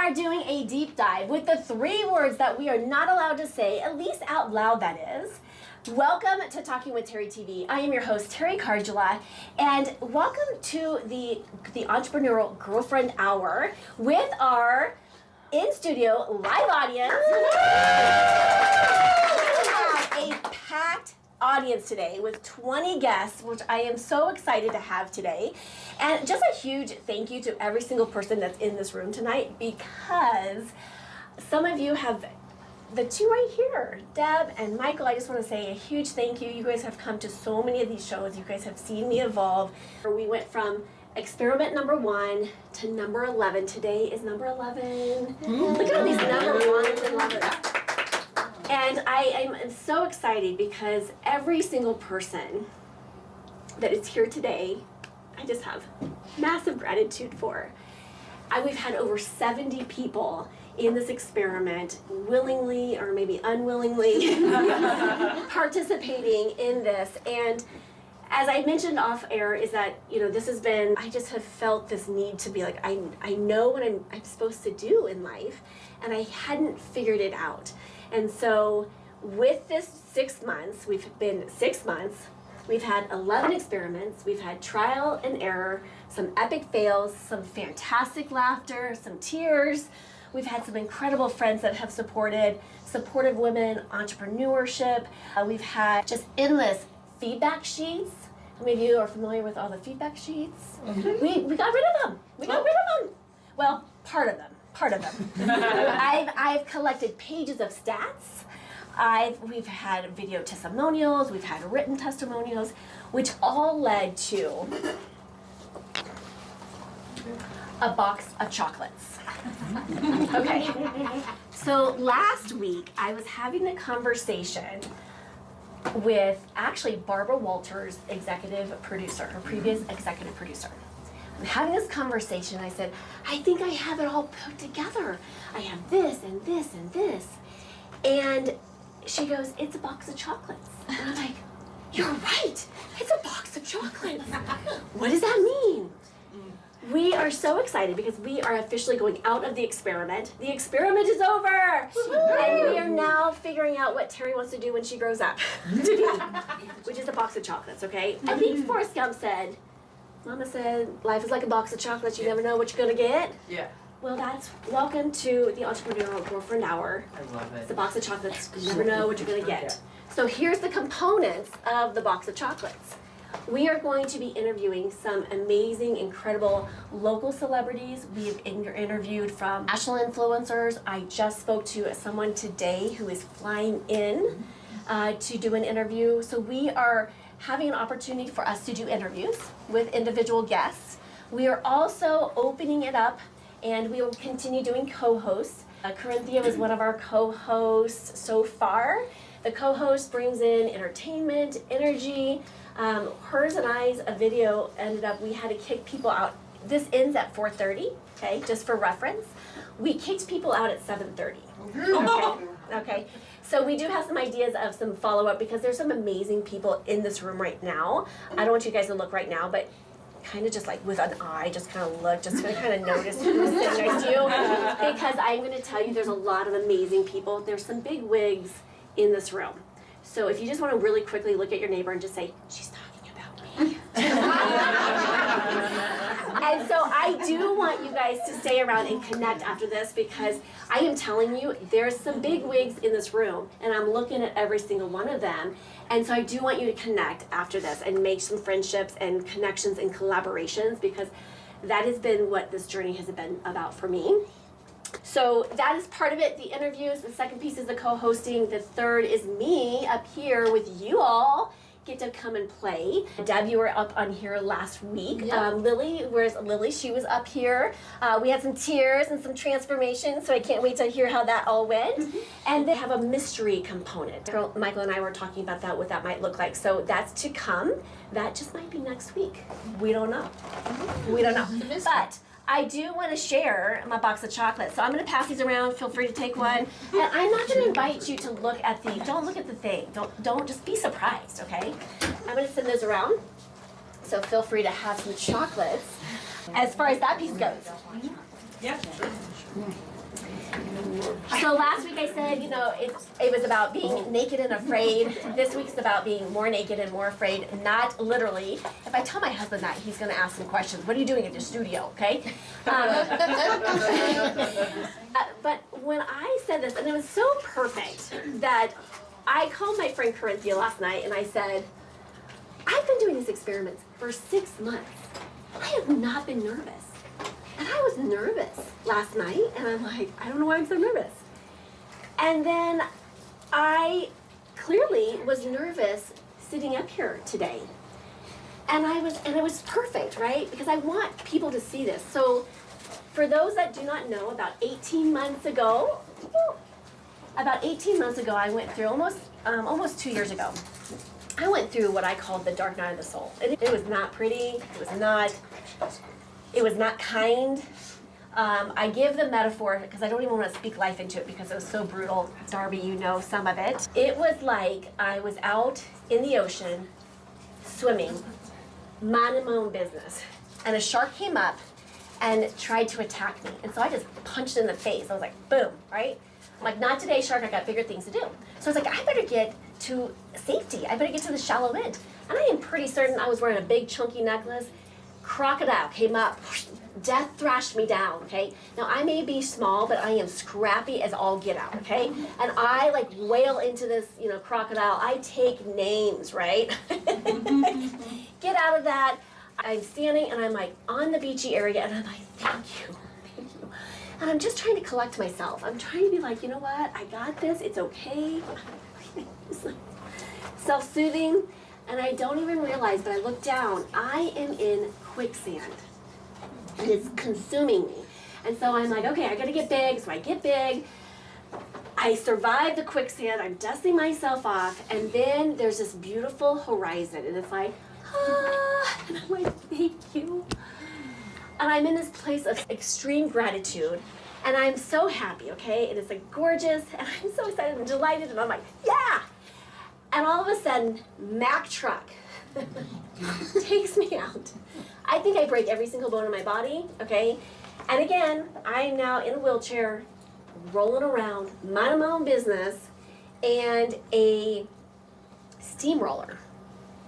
are doing a deep dive with the 3 words that we are not allowed to say, at least out loud that is. Welcome to Talking with Teri TV. I am your host, Teri Cardula, and welcome to the Entrepreneurial Girlfriend Hour with our in-studio live audience. We have a packed audience today with 20 guests, which I am so excited to have today. And just a huge thank you to every single person that's in this room tonight, because some of you have, the 2 right here, Deb and Michael, I just want to say a huge thank you. You guys have come to so many of these shows. You guys have seen me evolve. We went from experiment number 1 to number 11. Today is number 11. Look at all these number 1s and 11s. And I am so excited because every single person that is here today, I just have massive gratitude for. We've had over 70 people in this experiment, willingly or maybe unwillingly participating in this. And as I mentioned off air, is that, this has been, I just have felt this need to be like, I know what I'm supposed to do in life, and I hadn't figured it out. And so with this 6 months, we've been 6 months, we've had 11 experiments, we've had trial and error, some epic fails, some fantastic laughter, some tears. We've had some incredible friends that have supportive women, entrepreneurship. We've had just endless feedback sheets. How many of you are familiar with all the feedback sheets? Mm-hmm. We got rid of them. Well, part of them. I've collected pages of stats. We've had video testimonials, we've had written testimonials, which all led to a box of chocolates. Okay, so last week I was having a conversation with actually Barbara Walters, executive producer, her previous executive producer. I'm having this conversation, I said, I think I have it all put together. I have this and this and this. And she goes, it's a box of chocolates. And I'm like, you're right, it's a box of chocolates. What does that mean? We are so excited because we are officially going out of the experiment. The experiment is over! And we are now figuring out what Teri wants to do when she grows up, which is a box of chocolates, okay? I think Forrest Gump said, Mama said, life is like a box of chocolates, you never know what you're gonna get. Yeah. Well, welcome to the Entrepreneurial Girlfriend Hour. I love it. It's a box of chocolates, you never know what you're gonna get. So here's the components of the box of chocolates. We are going to be interviewing some amazing, incredible local celebrities. We've interviewed from national influencers. I just spoke to someone today who is flying in to do an interview. So we are having an opportunity for us to do interviews with individual guests. We are also opening it up, and we will continue doing co-hosts. Corinthia was one of our co-hosts so far. The co-host brings in entertainment, energy. Hers and I's a video ended up, we had to kick people out. This ends at 4:30, okay, just for reference. We kicked people out at 7:30. Okay. So we do have some ideas of some follow-up because there's some amazing people in this room right now. I don't want you guys to look right now, but kind of just like with an eye, just kind of look, just gonna kind of notice who's sitting next to you. Because I'm gonna tell you there's a lot of amazing people. There's some big wigs in this room. So if you just want to really quickly look at your neighbor and just say, she's talking about me. And so I do want you guys to stay around and connect after this, because I am telling you, there's some big wigs in this room, and I'm looking at every single one of them. And so I do want you to connect after this and make some friendships and connections and collaborations, because that has been what this journey has been about for me. So that is part of it, the interviews. The second piece is the co-hosting. The third is me up here with you all. Get to come and play. Deb, you were up on here last week. Yep. Lily, where's Lily? She was up here. We had some tears and some transformation, so I can't wait to hear how that all went. And they have a mystery component. Michael and I were talking about that, what that might look like. So that's to come. That just might be next week. We don't know. We don't know. But I do want to share my box of chocolates. So I'm going to pass these around. Feel free to take one. And I'm not going to invite you to look at don't look at the thing. Don't just be surprised, okay? I'm going to send those around. So feel free to have some chocolates. As far as that piece goes. Yeah, sure. So last week I said, it was about being naked and afraid. This week's about being more naked and more afraid, not literally. If I tell my husband that, he's going to ask some questions. What are you doing in your studio, okay? But when I said this, and it was so perfect, that I called my friend Corinthia last night and I said, I've been doing these experiments for 6 months. I have not been nervous. And I was nervous last night, and I'm like, I don't know why I'm so nervous. And then I clearly was nervous sitting up here today. And it was perfect, right? Because I want people to see this. So for those that do not know, about 18 months ago, I went through almost 2 years ago, I went through what I called the dark night of the soul. It was not pretty. It was not kind. I give the metaphor because I don't even want to speak life into it because it was so brutal. Darby, you know some of it. It was like I was out in the ocean, swimming, minding my own business, and a shark came up and tried to attack me. And so I just punched it in the face. I was like, boom, right? I'm like, not today, shark, I got bigger things to do. So I was like, I better get to safety. I better get to the shallow end. And I am pretty certain I was wearing a big chunky necklace. Crocodile came up, death thrashed me down, okay? Now I may be small, but I am scrappy as all get out, okay? And I like wail into this, crocodile. I take names, right? Get out of that. I'm standing and I'm like on the beachy area and I'm like, thank you. And I'm just trying to collect myself. I'm trying to be like, you know what? I got this, it's okay. Self-soothing. And I don't even realize, but I look down, I am in quicksand. And it's consuming me. And so I'm like, okay, I gotta get big. So I get big. I survive the quicksand. I'm dusting myself off. And then there's this beautiful horizon. And it's like, and I'm like, thank you. And I'm in this place of extreme gratitude. And I'm so happy, okay? And it's like gorgeous. And I'm so excited and delighted. And I'm like, yeah. And all of a sudden, Mack truck takes me out. I think I break every single bone in my body, okay? And again, I'm now in a wheelchair, rolling around, minding my own business, and a steamroller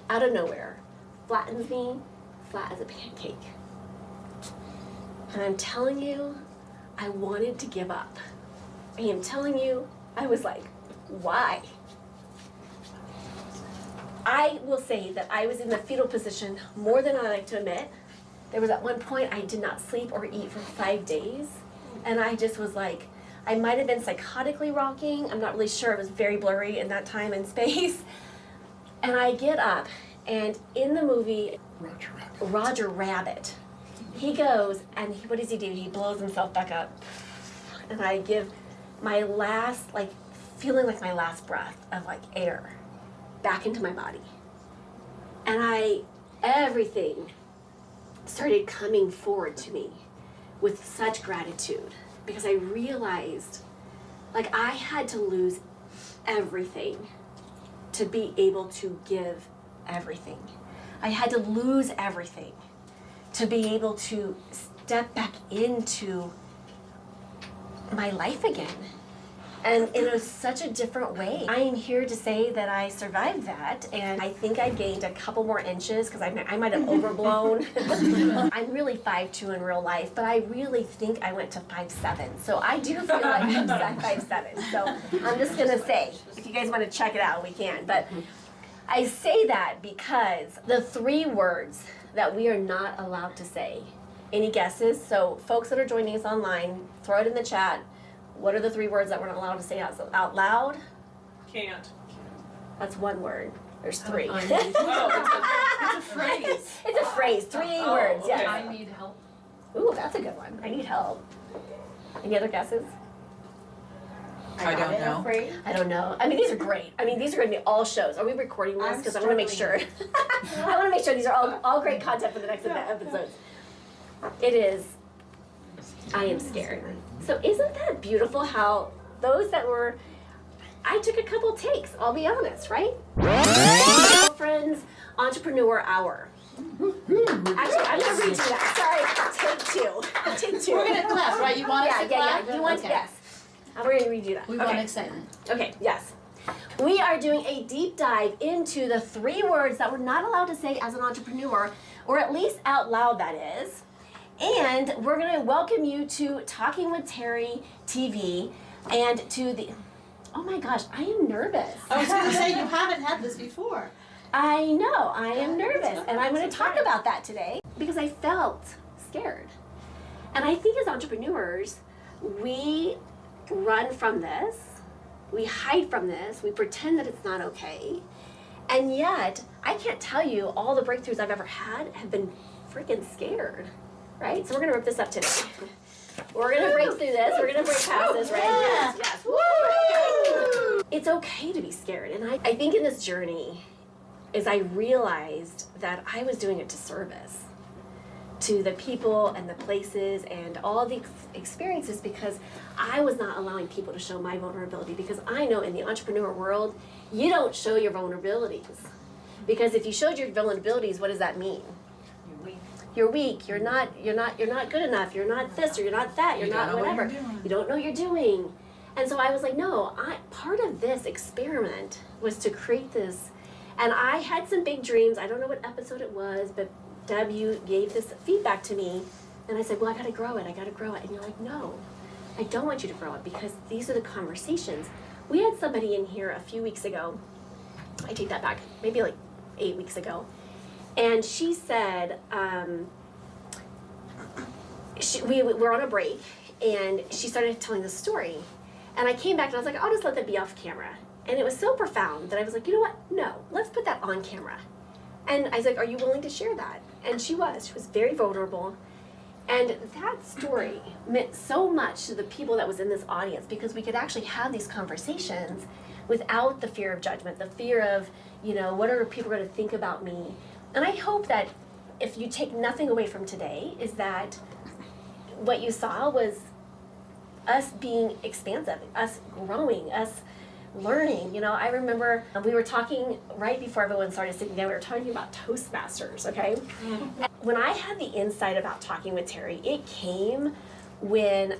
out of nowhere flattens me flat as a pancake. And I'm telling you, I wanted to give up. I am telling you, I was like, why? I will say that I was in the fetal position more than I like to admit. There was at one point I did not sleep or eat for 5 days. And I just was like, I might have been psychotically rocking. I'm not really sure. It was very blurry in that time and space. And I get up, and in the movie, Roger Rabbit, he goes, and what does he do? He blows himself back up. And I give my last, feeling like my last breath of air back into my body. And everything started coming forward to me with such gratitude because I realized I had to lose everything to be able to give everything. I had to lose everything to be able to step back into my life again. And in such a different way. I am here to say that I survived that, and I think I gained a couple more inches because I might have overblown. I'm really 5'2" in real life, but I really think I went to 5'7". So I do feel like I'm 5'7". So I'm just gonna say, if you guys want to check it out, we can. But I say that because the 3 words that we are not allowed to say. Any guesses? So folks that are joining us online, throw it in the chat. What are the 3 words that we're not allowed to say out loud? Can't. That's 1 word. There's 3. It's a phrase. It's a phrase. 3 words, okay. yes. I need help. Ooh, that's a good one. I need help. Any other guesses? I don't know. I don't know. I mean, these are great. I mean, these are going to be all shows. Are we recording this? Because I want to make sure. I want to make sure these are all great content for the next episodes. It is. I am scared. So isn't that beautiful how those that were, I took a couple takes, I'll be honest, right? Friends, Entrepreneur Hour. Actually, I'm not reading that. Sorry, take 2. Take 2. We're gonna clap, right? You want us to clap? Yeah. You want Okay. yes. We're going to redo that. We want excitement. Okay, yes. We are doing a deep dive into the 3 words that we're not allowed to say as an entrepreneur, or at least out loud, that is. And we're going to welcome you to Talking with Teri TV and to the... Oh my gosh, I am nervous. I was going to say, you haven't had this before. I know, I am nervous, and I'm going to talk about that today because I felt scared. And I think as entrepreneurs, we run from this, we hide from this, we pretend that it's not okay, and yet I can't tell you all the breakthroughs I've ever had have been freaking scared, right? So we're going to rip this up today. We're going to break through this, we're going to break past this, right? Yes, yes. Woo! It's okay to be scared, and I think in this journey, is I realized that I was doing a disservice to the people and the places and all the experiences because I was not allowing people to show my vulnerability, because I know in the entrepreneur world, you don't show your vulnerabilities. Because if you showed your vulnerabilities, what does that mean? You're weak. You're weak, you're not good enough, you're not this or you're not that, you're not whatever. You don't know what you're doing. And so I was like, no, part of this experiment was to create this. And I had some big dreams. I don't know what episode it was, but Deb, you gave this feedback to me. And I said, well, I gotta grow it. And you're like, no, I don't want you to grow it because these are the conversations. We had somebody in here a few weeks ago. I take that back, maybe like 8 weeks ago. And she said, we were on a break and she started telling the story. And I came back and I was like, I'll just let that be off camera. And it was so profound that I was like, you know what? No, let's put that on camera. And I was like, are you willing to share that? And she was very vulnerable. And that story meant so much to the people that was in this audience because we could actually have these conversations without the fear of judgment, the fear of, what are people going to think about me? And I hope that if you take nothing away from today is that what you saw was us being expansive, us growing, us learning. I remember we were talking right before everyone started sitting down, we were talking about Toastmasters, okay? Mm-hmm. When I had the insight about Talking with Teri, it came when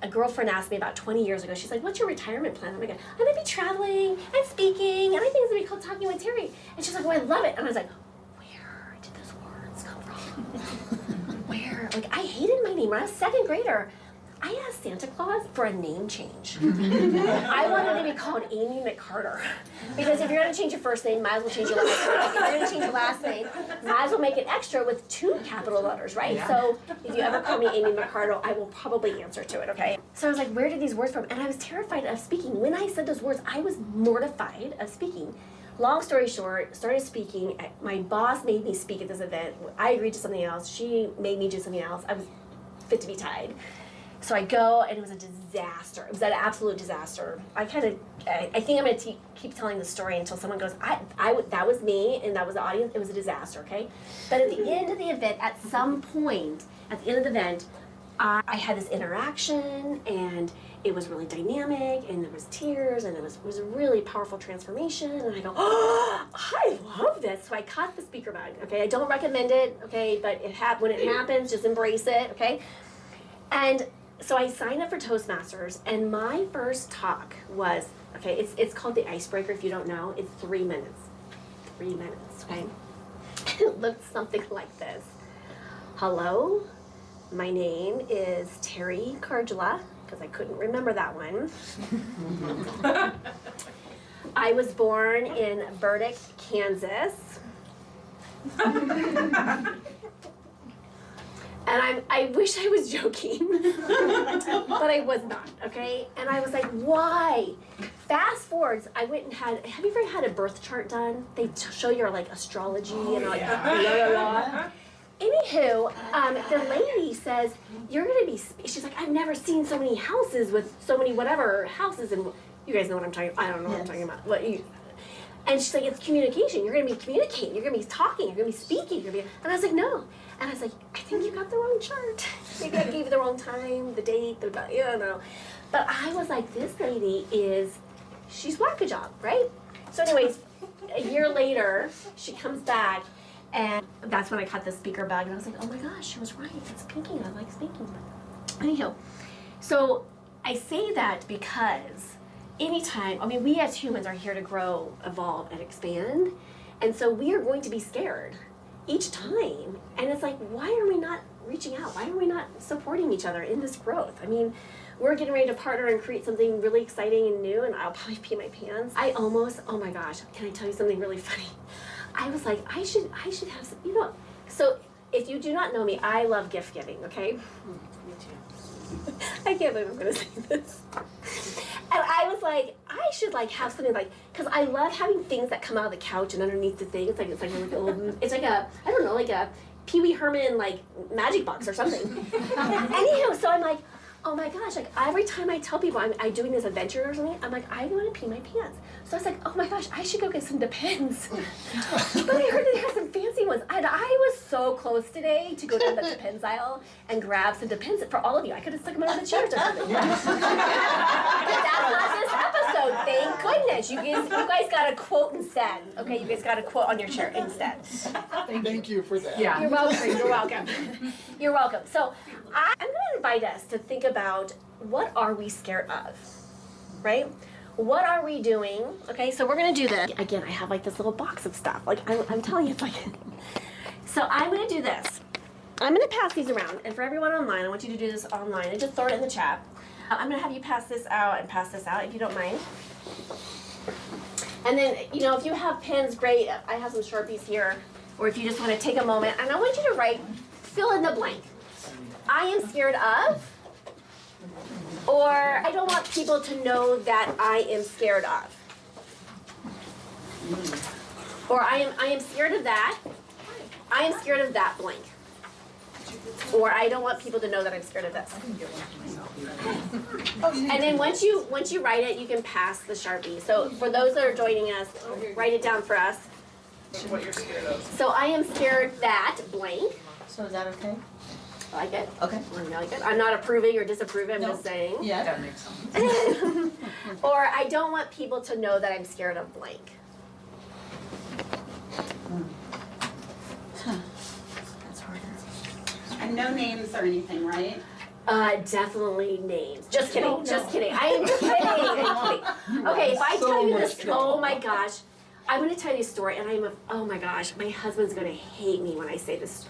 a girlfriend asked me about 20 years ago, she's like, what's your retirement plan? I'm like, I'm gonna be traveling and speaking, and I think it's gonna be called Talking with Teri. And she's like, oh, I love it. And I was like, where did those words come from? Where? Like, I hated my name. When I was 2nd grader, I asked Santa Claus for a name change. I wanted to be called Amy McCarter. Because if you're going to change your first name, might as well change your last name. If you're going to change your last name, might as well make it extra with 2 capital letters, right? Yeah. So if you ever call me Amy McCarter, I will probably answer to it, okay? So I was like, where did these words from? And I was terrified of speaking. When I said those words, I was mortified of speaking. Long story short, started speaking. My boss made me speak at this event. I agreed to something else. She made me do something else. I was fit to be tied. So I go, and it was a disaster. It was an absolute disaster. I think I'm going to keep telling the story until someone goes, that was me, and that was the audience. It was a disaster, okay? But at the end of the event, at some point, at the end of the event, I had this interaction, and it was really dynamic, and there was tears, and it was a really powerful transformation, and I go, oh, I love this. So I caught the speaker bug, okay? I don't recommend it, okay? But when it happens, just embrace it, okay? And so I signed up for Toastmasters, and my first talk was, okay, it's called the icebreaker. If you don't know, it's 3 minutes. 3 minutes, okay? It looked something like this. Hello, my name is Teri Cardula, because I couldn't remember that one. I was born in Burdick, Kansas. And I wish I was joking, but I was not, okay? And I was like, why? Fast forwards, I went and have you ever had a birth chart done? They show your like astrology and all blah, blah, blah. Anywho, the lady says, you're gonna be, she's like, I've never seen so many houses with so many whatever houses, and you guys know what I'm talking about. I don't know what I'm talking about. And she's like, it's communication. You're going to be communicating. You're going to be talking. You're going to be speaking. And I was like, no. And I was like, I think you got the wrong chart. Maybe I gave you the wrong time, the date, I don't know. But I was like, this lady she's whack-a-job, right? So anyways, a year later, she comes back, and that's when I caught the speaker bug. And I was like, oh my gosh, she was right. It's speaking. I like speaking. Anyhow, so I say that because anytime, I mean, we as humans are here to grow, evolve, and expand. And so we are going to be scared each time. And it's like, why are we not reaching out? Why are we not supporting each other in this growth? I mean, we're getting ready to partner and create something really exciting and new, and I'll probably pee my pants. I almost, oh my gosh, can I tell you something really funny? I was like, I should have some, so if you do not know me, I love gift giving, okay? Me too. I can't believe I'm gonna say this. And I was like, I should like have something like, cause I love having things that come out of the couch and underneath the thing. It's like a little, it's like a, I don't know, like a Pee Wee Herman like magic box or something. Anyhow, so I'm like, oh my gosh, like every time I tell people I'm doing this adventure or something, I'm like, I want to pee my pants. So I was like, oh my gosh, I should go get some Depends. But I heard they have some fancy ones. And I was so close today to go down the Depends aisle and grab some Depends for all of you. I could have stuck them under the chairs or something. But that's not this episode, thank goodness. You guys got a quote instead. Okay, you guys got a quote on your chair instead. Thank you for that. Yeah. You're welcome. You're welcome. You're welcome. So I'm going to invite us to think about what are we scared of, right? What are we doing? Okay, so we're going to do this. Again, I have like this little box of stuff. Like I'm telling you, it's like. So I'm going to do this. I'm going to pass these around, and for everyone online, I want you to do this online and just throw it in the chat. I'm going to have you pass this out and pass this out if you don't mind. And then, if you have pens, great. I have some Sharpies here. Or if you just want to take a moment, and I want you to write, fill in the blank. I am scared of, or I don't want people to know that I am scared of. Or I am scared of that. I am scared of that blank. Or I don't want people to know that I'm scared of this. And then once you write it, you can pass the Sharpie. So for those that are joining us, write it down for us. What you're scared of. So I am scared that blank. So is that okay? I like it. Okay. I like it. I'm not approving or disapproving, I'm No. just saying. Yeah. That makes sense. Or I don't want people to know that I'm scared of blank. That's harder. And no names or anything, right? Definitely names. Just kidding. No. Just kidding. I am kidding. I'm kidding. Okay, if I So tell you much this, kidding. oh my gosh. I'm going to tell you a story, and oh my gosh, my husband's going to hate me when I say this.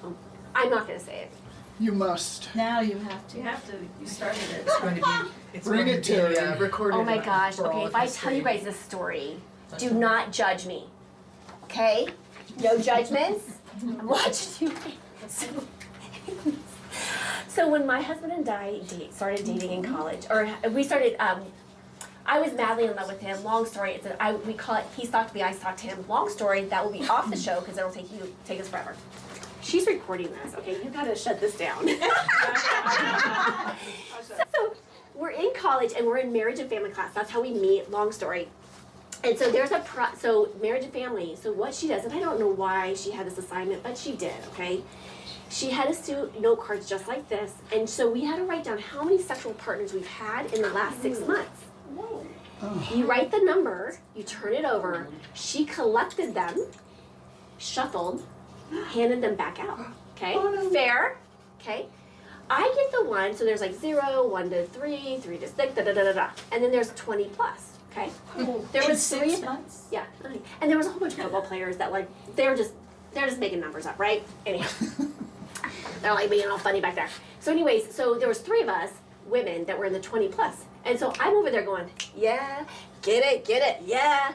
I'm not going to say it. You must. Now you have to. You have to, you started it. It's going to be, it's Bring going it, to be Teri. recorded. Oh my gosh. for all Okay, of if I history. tell you guys this story, do not judge me. Okay? No judgments. I'm watching you. So when my husband and I started dating in college, or we started, I was madly in love with him. Long story. We call it he stalked me, I stalked him. Long story. That will be off the show because it'll take us forever. She's recording this. Okay, you gotta shut this down. So we're in college and we're in marriage and family class. That's how we meet. Long story. And so there's so marriage and family. So what she does, and I don't know why she had this assignment, but she did. Okay. She had us do note cards just like this, and so we had to write down how many sexual partners we've had in the last 6 months. You write the number, you turn it over, she collected them, shuffled, handed them back out. Okay? Fair? Okay? I get the one, so there's like 0, 1 to 3, 3 to 6, da da da da da. And then there's 20 plus. Okay? There In was 6 months? Yeah. And there was a whole bunch of football players that like they're just making numbers up, right? Anyhow. They're like being all funny back there. So anyways, so there was 3 of us, women, that were in the 20 plus. And so I'm over there going, yeah, get it, yeah.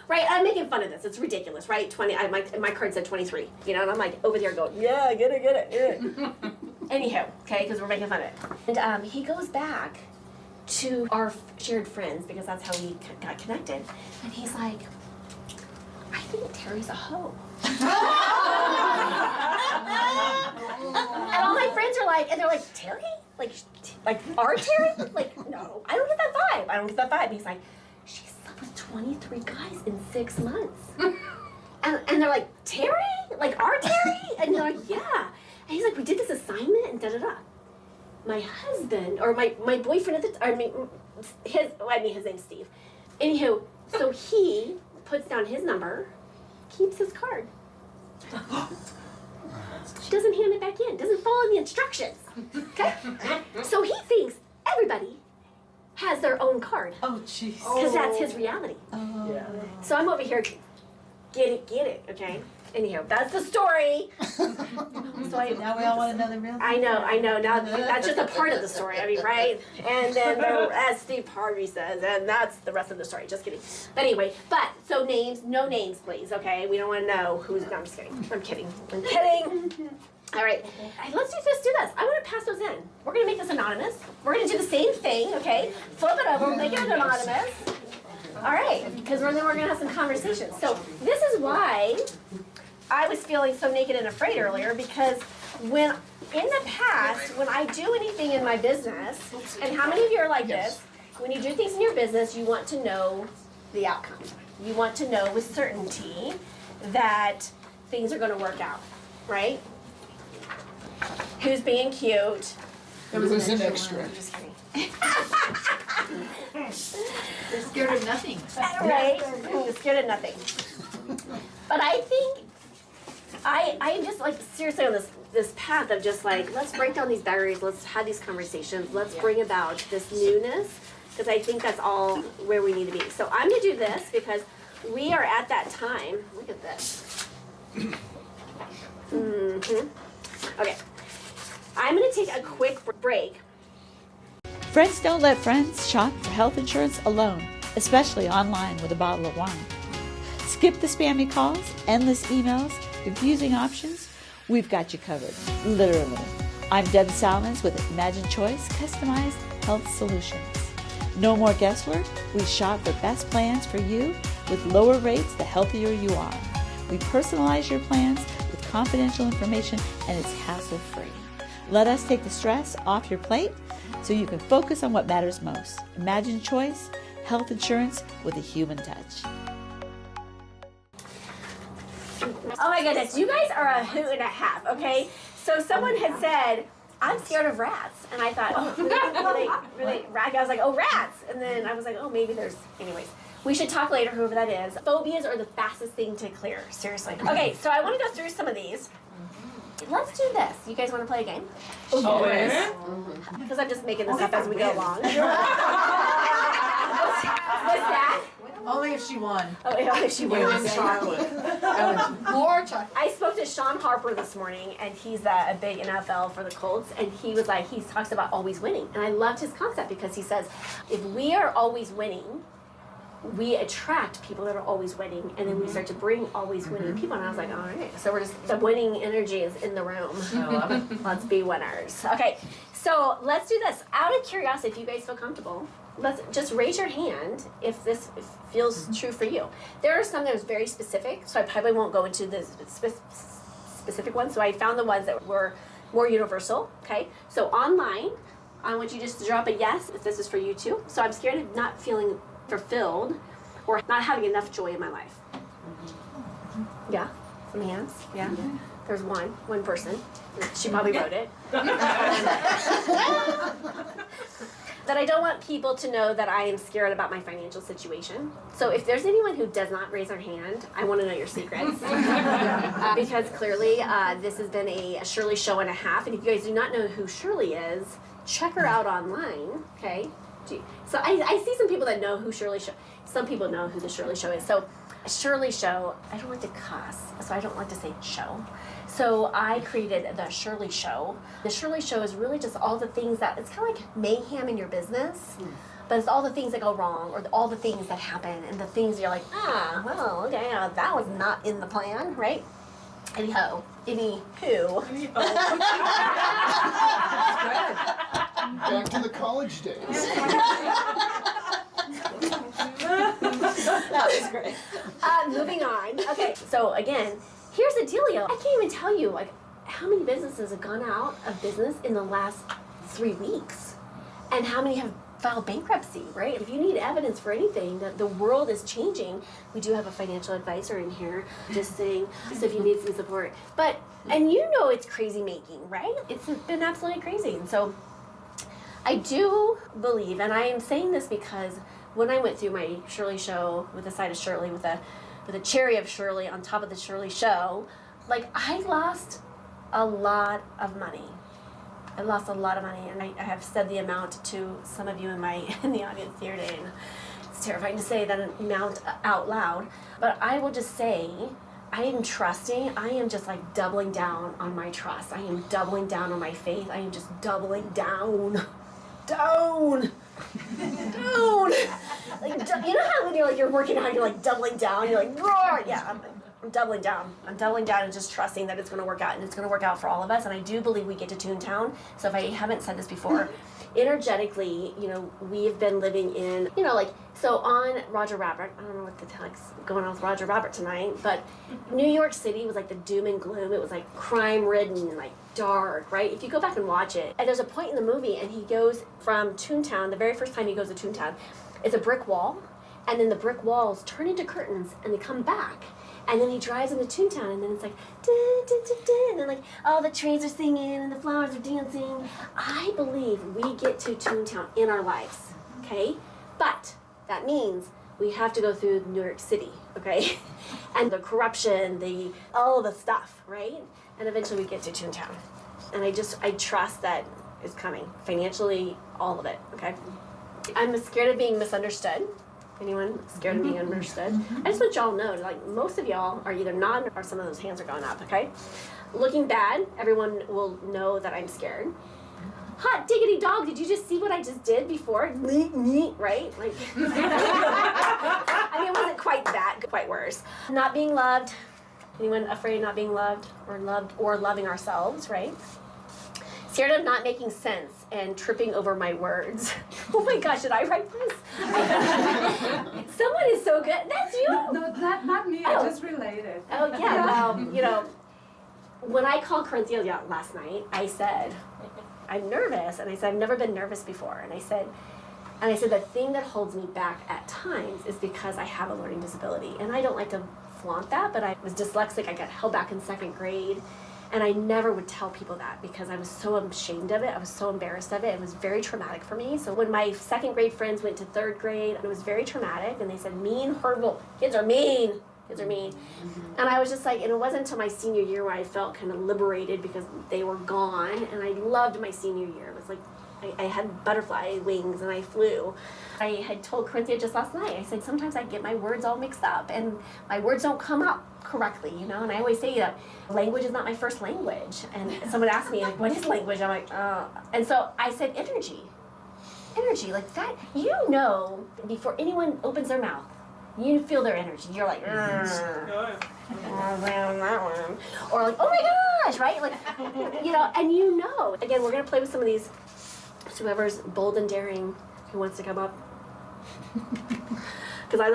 Right, I'm making fun of this. It's ridiculous, right? 20. My card said 23. And I'm like over there going, yeah, get it. Anyhow, okay, because we're making fun of it. And he goes back to our shared friends because that's how we got connected. And he's like, I think Teri's a hoe. And all my friends are like, and they're like, Teri? Like our Teri? Like, no, I don't get that vibe. And he's like, she slept with 23 guys in 6 months. And they're like, Teri? Like our Teri? And they're like, yeah. And he's like, we did this assignment and da-da-da. My husband, or my boyfriend his name's Steve. Anywho, so he puts down his number, keeps his card. She doesn't hand it back in, doesn't follow the instructions. Okay? So he thinks everybody has their own card. Oh, jeez. Because that's his reality. Oh. Yeah. So I'm over here, get it, okay? Anyhow, that's the story. So Now we all want to know the real thing. I know. Now that's just a part of the story. I mean, right? And then, as Steve Harvey says, and that's the rest of the story. Just kidding. But anyway, so names, no names, please. Okay, we don't want to know who's. No, I'm just kidding. I'm kidding. All right, let's do this. I want to pass those in. We're gonna make this anonymous. We're gonna do the same thing. Okay, flip it over, make it anonymous. All right, because then we're gonna have some conversations. So this is why I was feeling so naked and afraid earlier, because in the past, when I do anything in my business, and how many of you are like this, when you do things in your business, you want to know the outcome. You want to know with certainty that things are gonna work out, right? Who's being cute? It was an extra. I'm just kidding. They're scared of nothing. Right? You're scared of nothing. But I think I just like seriously on this path of just like, let's break down these barriers, let's have these conversations, let's bring about this newness, because I think that's all where we need to be. So I'm gonna do this because we are at that time. Look at this. Okay. I'm gonna take a quick break. Friends don't let friends shop for health insurance alone, especially online with a bottle of wine. Skip the spammy calls, endless emails, confusing options. We've got you covered, literally. I'm Deb Salmons with Imagine Choice Customized Health Solutions. No more guesswork. We shop for best plans for you with lower rates the healthier you are. We personalize your plans with confidential information and it's hassle-free. Let us take the stress off your plate so you can focus on what matters most. Imagine Choice, health insurance with a human touch. Oh my goodness, you guys are a hoot and a half, okay? So someone had said, I'm scared of rats. And I thought, oh, really, rat? I was like, oh, rats. And then I was like, oh, maybe there's, anyways. We should talk later, whoever that is. Phobias are the fastest thing to clear, seriously. Okay, so I want to go through some of these. Let's do this. You guys want to play a game? Always. Because I'm just making this up as we go along. What's that? Only if she won. Oh, if she You wins. win chocolate. More chocolate. I spoke to Sean Harper this morning, and he's a big NFL for the Colts, and he was like, he talks about always winning. And I loved his concept because he says, if we are always winning, we attract people that are always winning, and then we start to bring always winning people. And I was like, all right, so we're just, the winning energy is in the room. I love it. Let's be winners. Okay, so let's do this. Out of curiosity, if you guys feel comfortable, let's just raise your hand if this feels true for you. There are some that was very specific, so I probably won't go into the specific ones. So I found the ones that were more universal, okay? So online, I want you just to drop a yes if this is for you too. So I'm scared of not feeling fulfilled or not having enough joy in my life. Yeah? Some hands? Yeah? There's one person. She probably wrote it. That I don't want people to know that I am scared about my financial situation. So if there's anyone who does not raise their hand, I want to know your secrets. Because clearly this has been a Shirley show and a half. And if you guys do not know who Shirley is, check her out online, okay? So I see some people that know who Shirley Show. Some people know who the Shirley Show is. So Shirley Show, I don't like to cuss, so I don't like to say show. So I created the Shirley Show. The Shirley Show is really just all the things that, it's kind of like mayhem in your business, but it's all the things that go wrong or all the things that happen and the things you're like, well, okay, that was not in the plan, right? Anywho. Back to the college days. That was great. Moving on. Okay, so again, here's the dealio. I can't even tell you like how many businesses have gone out of business in the last 3 weeks, and how many have filed bankruptcy. Right? If you need evidence for anything that the world is changing, we do have a financial advisor in here, just saying. So if you need some support, and you know it's crazy making, right? It's been absolutely crazy, and so. I do believe, and I am saying this because when I went through my Shirley Show with a side of Shirley, with a cherry of Shirley on top of the Shirley Show, like I lost a lot of money. I lost a lot of money, and I have said the amount to some of you in the audience here today, and it's terrifying to say that amount out loud. But I will just say, I am trusting. I am just like doubling down on my trust. I am doubling down on my faith. I am just doubling down. Down. Like, you know how when you're working out, you're like doubling down. You're like, roar. Yeah, I'm doubling down. I'm doubling down and just trusting that it's going to work out, and it's going to work out for all of us. And I do believe we get to Toontown. So if I haven't said this before, energetically, we have been living in, so on Roger Rabbit, I don't know what the heck's going on with Roger Rabbit tonight, but New York City was like the doom and gloom. It was like crime-ridden, like dark, right? If you go back and watch it, and there's a point in the movie, and he goes from Toontown, the very first time he goes to Toontown, it's a brick wall, and then the brick walls turn into curtains, and they come back. And then he drives into Toontown, and then it's like, dun, dun, dun, dun, and then like all the trees are singing and the flowers are dancing. I believe we get to Toontown in our lives, okay? But that means we have to go through New York City, okay? And the corruption, all the stuff, right? And eventually we get to Toontown. And I trust that is coming. Financially, all of it, okay? I'm scared of being misunderstood. Anyone scared of being understood? I just want y'all to know, like, most of y'all are either nodding or some of those hands are going up, okay? Looking bad, everyone will know that I'm scared. Hot diggity dog, did you just see what I just did before? Right? Like, I mean, it wasn't quite that, quite worse. Not being loved. Anyone afraid of not being loved or loving ourselves, right? Scared of not making sense and tripping over my words. Oh my gosh, did I write this? Someone is so good. That's you? No, not me. I just related. Oh yeah, well, when I called Corinthia last night, I said, I'm nervous. And I said, I've never been nervous before. And I said, the thing that holds me back at times is because I have a learning disability. And I don't like to flaunt that, but I was dyslexic. I got held back in second grade. And I never would tell people that because I was so ashamed of it. I was so embarrassed of it. It was very traumatic for me. So when my second grade friends went to third grade, it was very traumatic. And they said, mean, horrible, kids are mean. Kids are mean. And I was just like, and it wasn't until my senior year where I felt kind of liberated because they were gone. And I loved my senior year. It was like, I had butterfly wings and I flew. I had told Corinthia just last night, I said, sometimes I get my words all mixed up and my words don't come out correctly, and I always say that language is not my first language. And someone asked me, like, what is language? I'm like, And so I said, energy, like that, before anyone opens their mouth, you feel their energy. You're like, that one. Or like, oh my gosh, right? Like, and again, we're gonna play with some of these. So whoever's bold and daring who wants to come up. Because I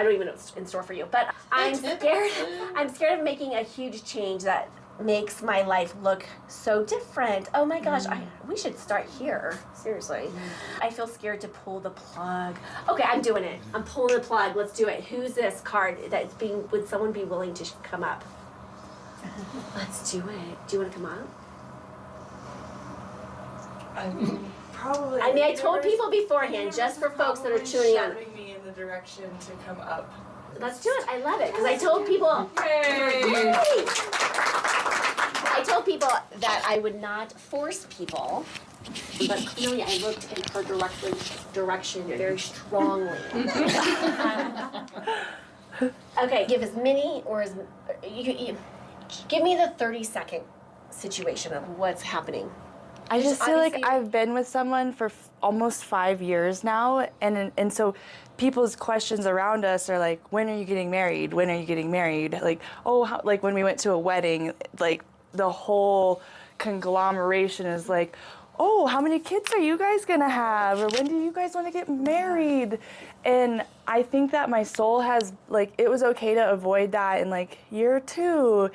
don't even know what's in store for you. But I'm scared of making a huge change that makes my life look so different. Oh my gosh, we should start here. Seriously. I feel scared to pull the plug. Okay, I'm doing it. I'm pulling the plug. Let's do it. Who's this card would someone be willing to come up? Let's do it. Do you want to come up? Probably. I told people beforehand, just for folks that are tuning in. Shoving me in the direction to come up. Let's do it. I love it because I told people. Yay! I told people that I would not force people, but clearly I looked in her direction very strongly. Okay, give as many or as you give me the 30-second situation of what's happening. I just feel like Obviously- I've been with someone for almost 5 years now, and so people's questions around us are like, when are you getting married? When are you getting married? Like, like when we went to a wedding, like the whole conglomeration is like, oh, how many kids are you guys gonna have? Or when do you guys want to get married? And I think that my soul has, like, it was okay to avoid that in like year 2.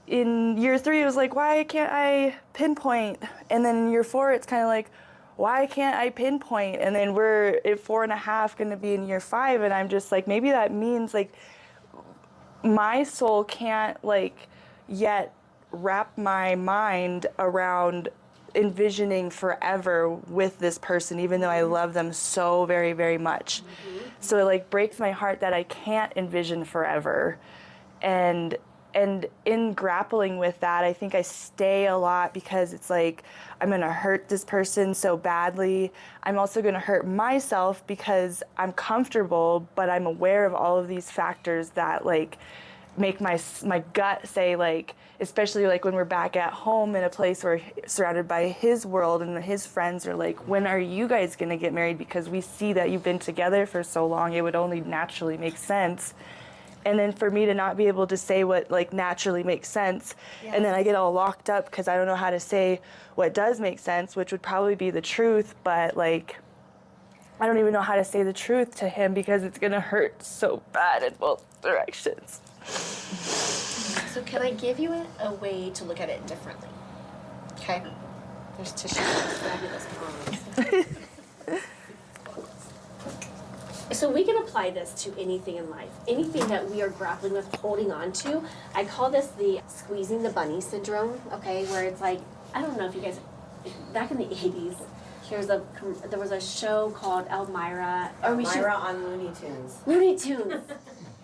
In year 3, it was like, why can't I pinpoint? And then in year 4, it's kind of like, why can't I pinpoint? And then we're at 4.5 going to be in year 5, and I'm just like, maybe that means like my soul can't like yet wrap my mind around envisioning forever with this person, even though I love them so very, very much. So it like breaks my heart that I can't envision forever. And And in grappling with that, I think I stay a lot because it's like, I'm going to hurt this person so badly. I'm also going to hurt myself because I'm comfortable, but I'm aware of all of these factors that like make my gut say, like, especially like when we're back at home in a place where surrounded by his world and his friends are like, when are you guys going to get married? Because we see that you've been together for so long, it would only naturally make sense. And then for me to not be able to say what like naturally makes sense, and then I get all locked up because I don't know how to say what does make sense, which would probably be the truth, but like I don't even know how to say the truth to him because it's gonna hurt so bad in both directions. So can I give you a way to look at it differently? Okay. There's tissue. Fabulous moms. So we can apply this to anything in life, anything that we are grappling with, holding on to. I call this the squeezing the bunny syndrome, okay, where it's like, I don't know if you guys, back in the 80s, there was a show called Elmira. Elmira on Looney Tunes. Looney Tunes.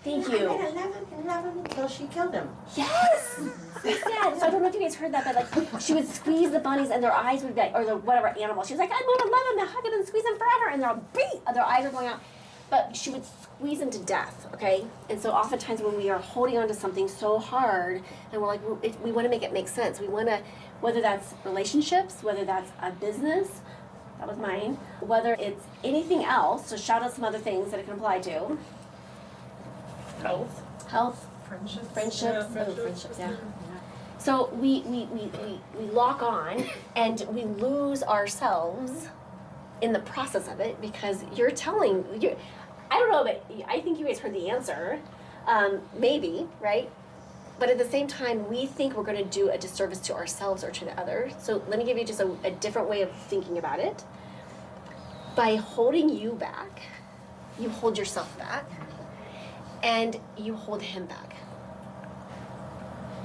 Thank you. And 11 until she killed him. Yes! Yeah, so I don't know if you guys heard that, but like she would squeeze the bunnies and their eyes would be like, or the whatever animal. She was like, I'm gonna love them and hug them and squeeze them forever, and they're all beat, their eyes are going out. But she would squeeze them to death, okay? And so oftentimes when we are holding on to something so hard and we're like, we want to make it make sense. We want to, whether that's relationships, whether that's a business, that was mine, whether it's anything else, so shout out some other things that it can apply to. Health. Friendships. Yeah. So we lock on and we lose ourselves in the process of it because you're telling you, I don't know, but I think you guys heard the answer, maybe, right? But at the same time, we think we're going to do a disservice to ourselves or to the other. So let me give you just a different way of thinking about it. By holding you back, you hold yourself back, and you hold him back.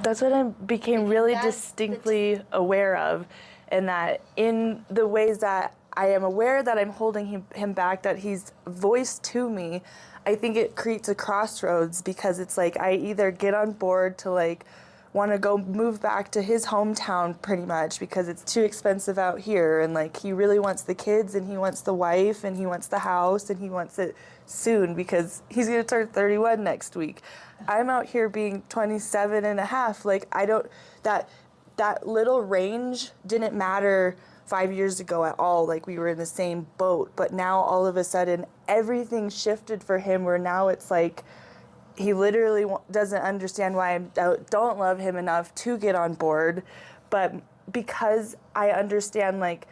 That's what I became really distinctly aware of, and that in the ways that I am aware that I'm holding him back, that he's voiced to me, I think it creates a crossroads because it's like I either get on board to like want to go move back to his hometown pretty much because it's too expensive out here, and like he really wants the kids and he wants the wife and he wants the house and he wants it soon because he's going to turn 31 next week. I'm out here being 27 and a half. Like I don't, that little range didn't matter 5 years ago at all. Like we were in the same boat, but now all of a sudden everything shifted for him where now it's like he literally doesn't understand why I don't love him enough to get on board, but because I understand like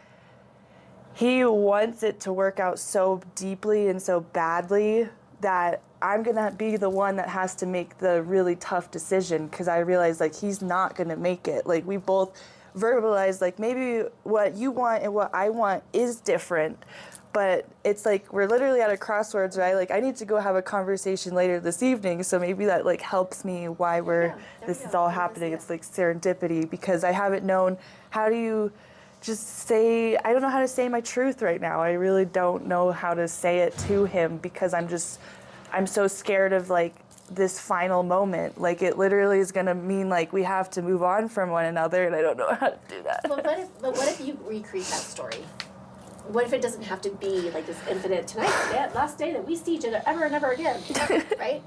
he wants it to work out so deeply and so badly that I'm gonna be the one that has to make the really tough decision because I realize like he's not gonna make it. Like we both verbalize like maybe what you want and what I want is different, but it's like we're literally at a crossroads, right? Like I need to go have a conversation later this evening, so maybe that like helps me why this is all happening. It's like serendipity because I haven't known how do you just say, I don't know how to say my truth right now. I really don't know how to say it to him because I'm so scared of like this final moment. Like it literally is gonna mean like we have to move on from one another and I don't know how to do that. But what if you recreate that story? What if it doesn't have to be like this infinite tonight, last day that we see each other ever and ever again, right?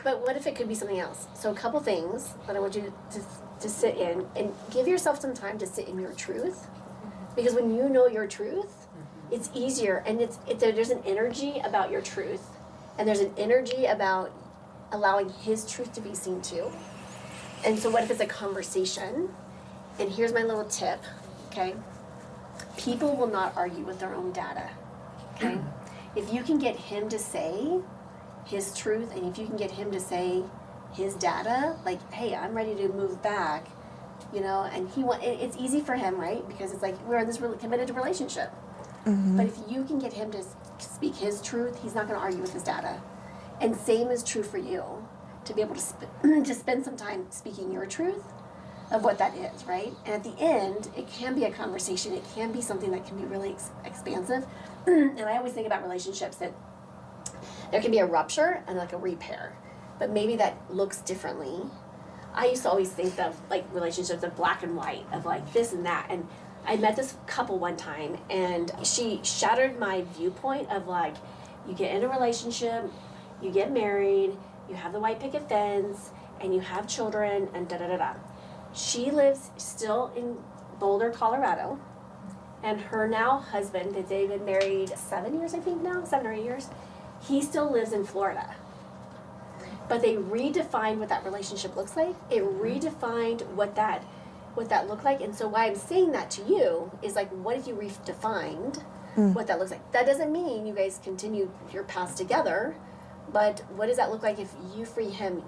But what if it could be something else? So a couple things that I want you to sit in and give yourself some time to sit in your truth. Because when you know your truth, it's easier and there's an energy about your truth and there's an energy about allowing his truth to be seen too. And so what if it's a conversation? And here's my little tip, okay? People will not argue with their own data, okay? If you can get him to say his truth and if you can get him to say his data, like, hey, I'm ready to move back, you know, and it's easy for him, right? Because it's like we're in this really committed relationship. Mm-hmm. But if you can get him to speak his truth, he's not going to argue with his data. And same is true for you, to be able to to spend some time speaking your truth of what that is, right? And at the end, it can be a conversation. It can be something that can be really expansive. And I always think about relationships that there can be a rupture and like a repair. But maybe that looks differently I used to always think of like relationships of black and white, of like this and that. And I met this couple one time, and she shattered my viewpoint of like, you get in a relationship, you get married, you have the white picket fence, and you have children, and da da da da. She lives still in Boulder, Colorado, and her now husband, that they've been married 7 years, I think now, 7 or 8 years, he still lives in Florida. But they redefined what that relationship looks like. It redefined what that looked like. And so why I'm saying that to you is like, what if you redefined what that looks like? That doesn't mean you guys continue your paths together, but what does that look like if you free him,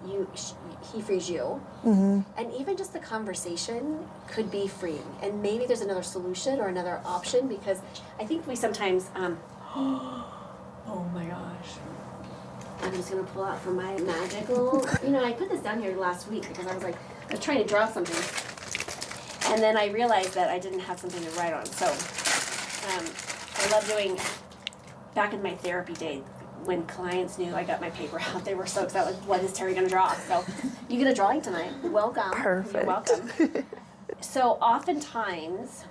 he frees you? And even just the conversation could be freeing. And maybe there's another solution or another option, because I think we sometimes, oh my gosh. I'm just gonna pull out from my magical, I put this down here last week because I was trying to draw something. And then I realized that I didn't have something to write on. So I love doing, back in my therapy day, when clients knew I got my paper out, they were so excited, like, what is Teri gonna draw? So you get a drawing tonight. Welcome. Perfect. You're welcome. So oftentimes,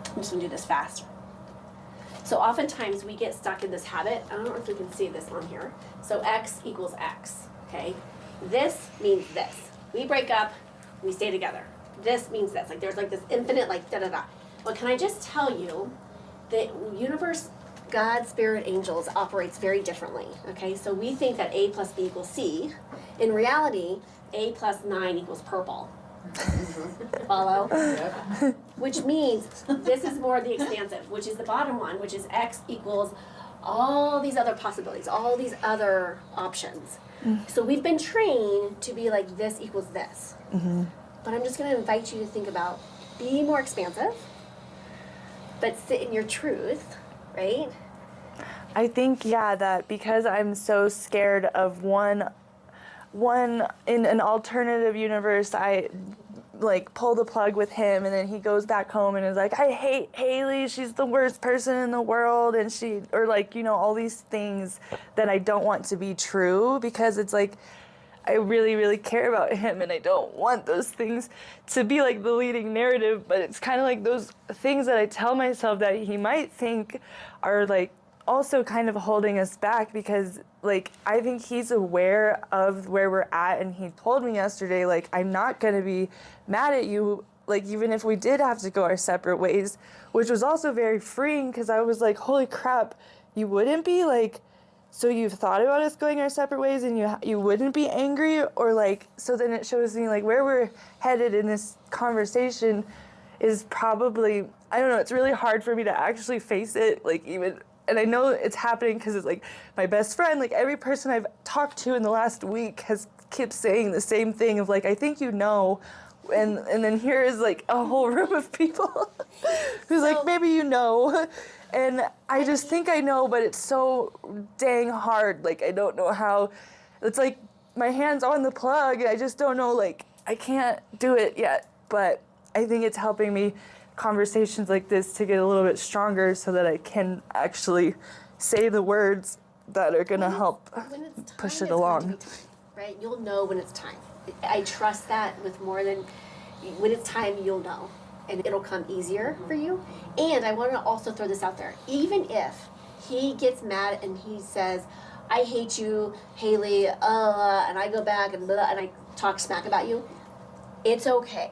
I'm just gonna do this fast. So oftentimes we get stuck in this habit. I don't know if you can see this on here. So X equals X, okay? This means this. We break up, we stay together. This means this. Like there's like this infinite like da-da-da. But can I just tell you, the universe, God, spirit, angels operates very differently, okay? So we think that A plus B equals C. In reality, A plus 9 equals purple. Follow? Which means this is more the expansive, which is the bottom one, which is X equals all these other possibilities, all these other options. So we've been trained to be like this equals this. But I'm just going to invite you to think about, be more expansive, but sit in your truth, right? I think, that because I'm so scared of one in an alternative universe, I like pull the plug with him, and then he goes back home and is like, I hate Haley, she's the worst person in the world, and all these things that I don't want to be true, because it's like, I really, really care about him, and I don't want those things to be like the leading narrative, but it's kind of like those things that I tell myself that he might think are like also kind of holding us back, because like I think he's aware of where we're at, and he told me yesterday, like, I'm not gonna be mad at you, like even if we did have to go our separate ways, which was also very freeing, because I was like, holy crap, you wouldn't be like, so you've thought about us going our separate ways and you wouldn't be angry? Or like, so then it shows me like where we're headed in this conversation is probably, I don't know, it's really hard for me to actually face it, like even, and I know it's happening because it's like my best friend, like every person I've talked to in the last week has kept saying the same thing of like, I think you know, and then here is like a whole room of people who's like, maybe you know. And I just think I know, but it's so dang hard. Like, I don't know how. It's like my hand's on the plug, and I just don't know, like, I can't do it yet. But I think it's helping me, conversations like this, to get a little bit stronger so that I can actually say the words that are going to help push it along. Right? You'll know when it's time. I trust that with more than, when it's time, you'll know. And it'll come easier for you. And I want to also throw this out there. Even if he gets mad and he says, I hate you, Haley, and I go back and I talk smack about you, it's okay.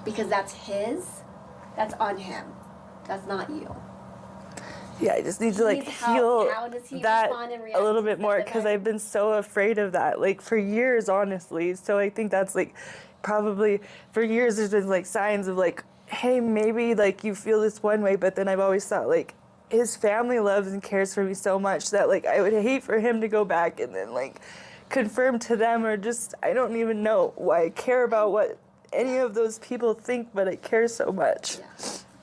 Because that's on him. That's not you. Yeah, I just need to like heal that a little bit more, because I've been so afraid of that, like for years, honestly. So I think that's like, probably for years there's been like signs of like, hey, maybe like you feel this one way, but then I've always thought like his family loves and cares for me so much that like I would hate for him to go back and then like confirm to them, or just, I don't even know why I care about what any of those people think, but I care so much. Yeah.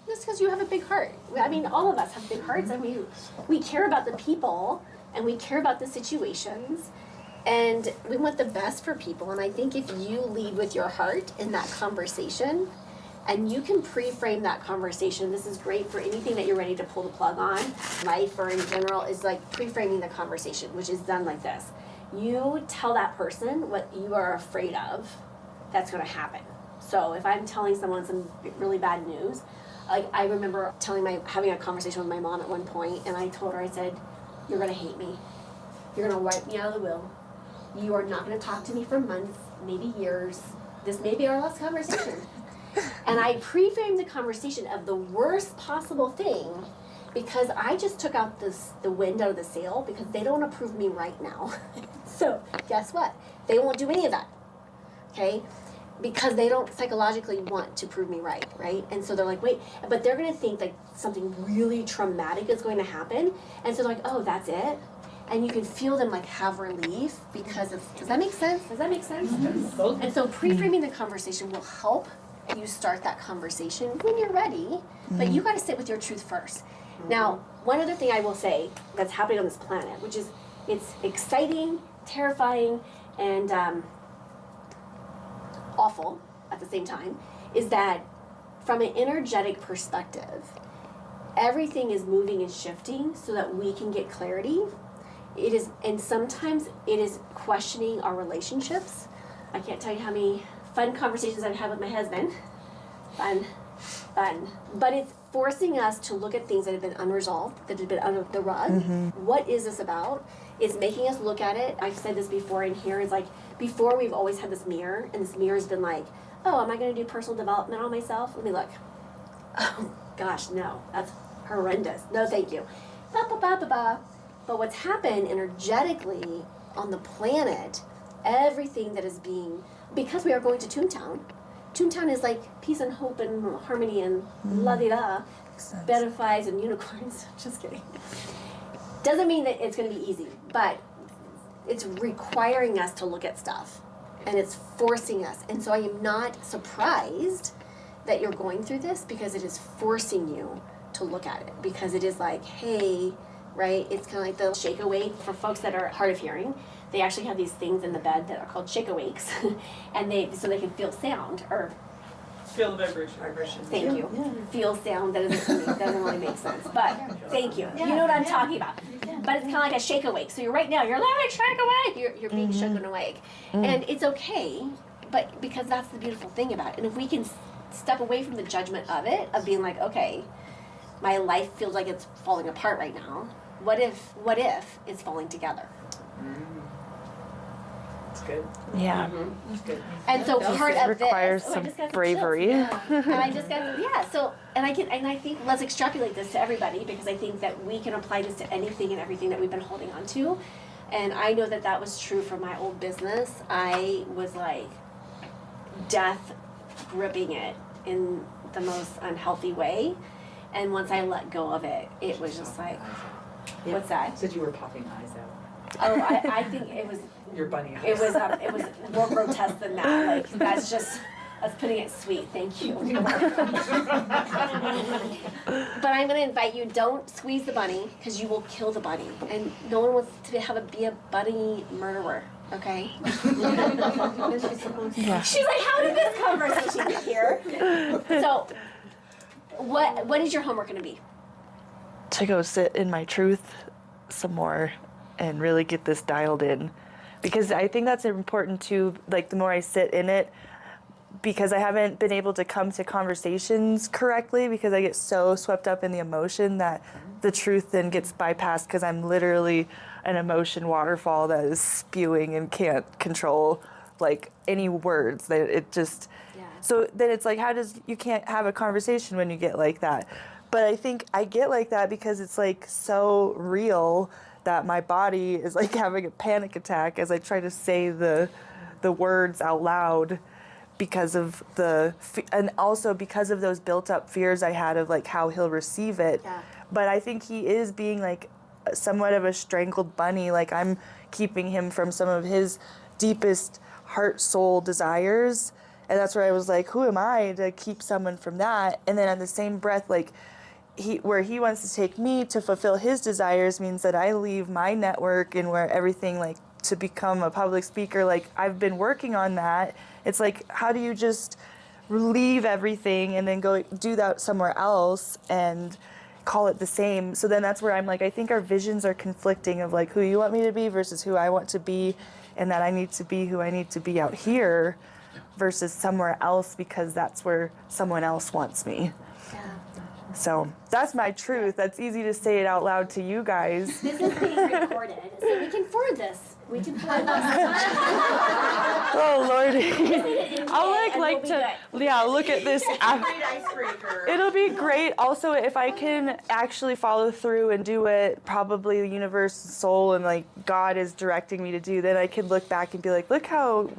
Just because you have a big heart. I mean, all of us have big hearts, and we care about the people, and we care about the situations, and we want the best for people. And I think if you lead with your heart in that conversation, and you can pre-frame that conversation, this is great for anything that you're ready to pull the plug on, life or in general, is like pre-framing the conversation, which is done like this. You tell that person what you are afraid of that's going to happen. So if I'm telling someone some really bad news, like I remember having a conversation with my mom at one point, and I told her, I said, "You're going to hate me. You're going to wipe me out of the will. You are not going to talk to me for months, maybe years. This may be our last conversation." And I pre-framed the conversation of the worst possible thing, because I just took out the wind out of the sail, because they don't approve me right now. So guess what? They won't do any of that, okay? Because they don't psychologically want to prove me right? And so they're like, wait, but they're gonna think like something really traumatic is going to happen, and so they're like, oh, that's it? And you can feel them like have relief because of, does that make sense? Mm-hmm. And so pre-framing the conversation will help you start that conversation when you're ready, but you gotta sit with your truth first. Now, one other thing I will say that's happening on this planet, which is, it's exciting, terrifying, and awful at the same time, is that from an energetic perspective, everything is moving and shifting so that we can get clarity. It is, and sometimes it is questioning our relationships. I can't tell you how many fun conversations I've had with my husband. Fun. But it's forcing us to look at things that have been unresolved, that have been under the rug. Mm-hmm. What is this about? It's making us look at it. I've said this before in here. It's like, before we've always had this mirror, and this mirror's been like, oh, am I going to do personal development on myself? Let me look. Oh, gosh, no. That's horrendous. No, thank you. But what's happened energetically on the planet, everything that is being, because we are going to Toontown. Toontown is like peace and hope and harmony and la-di-da, butterflies and unicorns. Just kidding. Doesn't mean that it's going to be easy, but it's requiring us to look at stuff, and it's forcing us. And so I am not surprised that you're going through this, because it is forcing you to look at it, because it is like, hey, right? It's kind of like the shake awake for folks that are hard of hearing. They actually have these things in the bed that are called shake awakes, and so they can feel sound, or Feel the vibration. thank you. Yeah. Feel sound doesn't really make sense, but thank you. You know what I'm talking about. But it's kind of like a shake awake. So you're like shake awake. You're being shaken awake, and it's okay. But because that's the beautiful thing about it, and if we can step away from the judgment of it, of being like, okay, my life feels like it's falling apart right now. What if it's falling together? It's good. Yeah. It's good. And so part of requires this, some I just got bravery. chills. And I just got, so, and I think let's extrapolate this to everybody, because I think that we can apply this to anything and everything that we've been holding on to. And I know that was true for my old business. I was like death gripping it in the most unhealthy way. And once I let go of it, it was just like, what's that? Said you were popping eyes out. Oh, I think it was. Your bunny eyes. It was more grotesque than that. Like, that's putting it sweet. Thank you. But I'm going to invite you, don't squeeze the bunny, because you will kill the bunny. And no one wants to be a bunny murderer, okay? Yeah. She's like, how did this conversation get here? So, what is your homework going to be? To go sit in my truth some more and really get this dialed in. Because I think that's important too, like the more I sit in it, because I haven't been able to come to conversations correctly, because I get so swept up in the emotion that the truth then gets bypassed, because I'm literally an emotion waterfall that is spewing and can't control like any words. It just, so then it's like, you can't have a conversation when you get like that. But I think I get like that because it's like so real that my body is like having a panic attack as I try to say the words out loud, because of and also because of those built up fears I had of like how he'll receive it. Yeah. But I think he is being like somewhat of a strangled bunny. Like I'm keeping him from some of his deepest heart soul desires. And that's where I was like, who am I to keep someone from that? And then at the same breath, like where he wants to take me to fulfill his desires means that I leave my network and where everything, like to become a public speaker, like I've been working on that. It's like, how do you just leave everything and then go do that somewhere else? And call it the same. So then that's where I'm like, I think our visions are conflicting of like who you want me to be versus who I want to be, and that I need to be who I need to be out here versus somewhere else because that's where someone else wants me. So that's my truth. That's easy to say it out loud to you guys. This is being recorded, so we can forward this. We can forward this. Oh Lordy. I'll like to look at this. Great icebreaker. It'll be great. Also, if I can actually follow through and do what probably the universe, soul, and like God is directing me to do, then I can look back and be like, look how,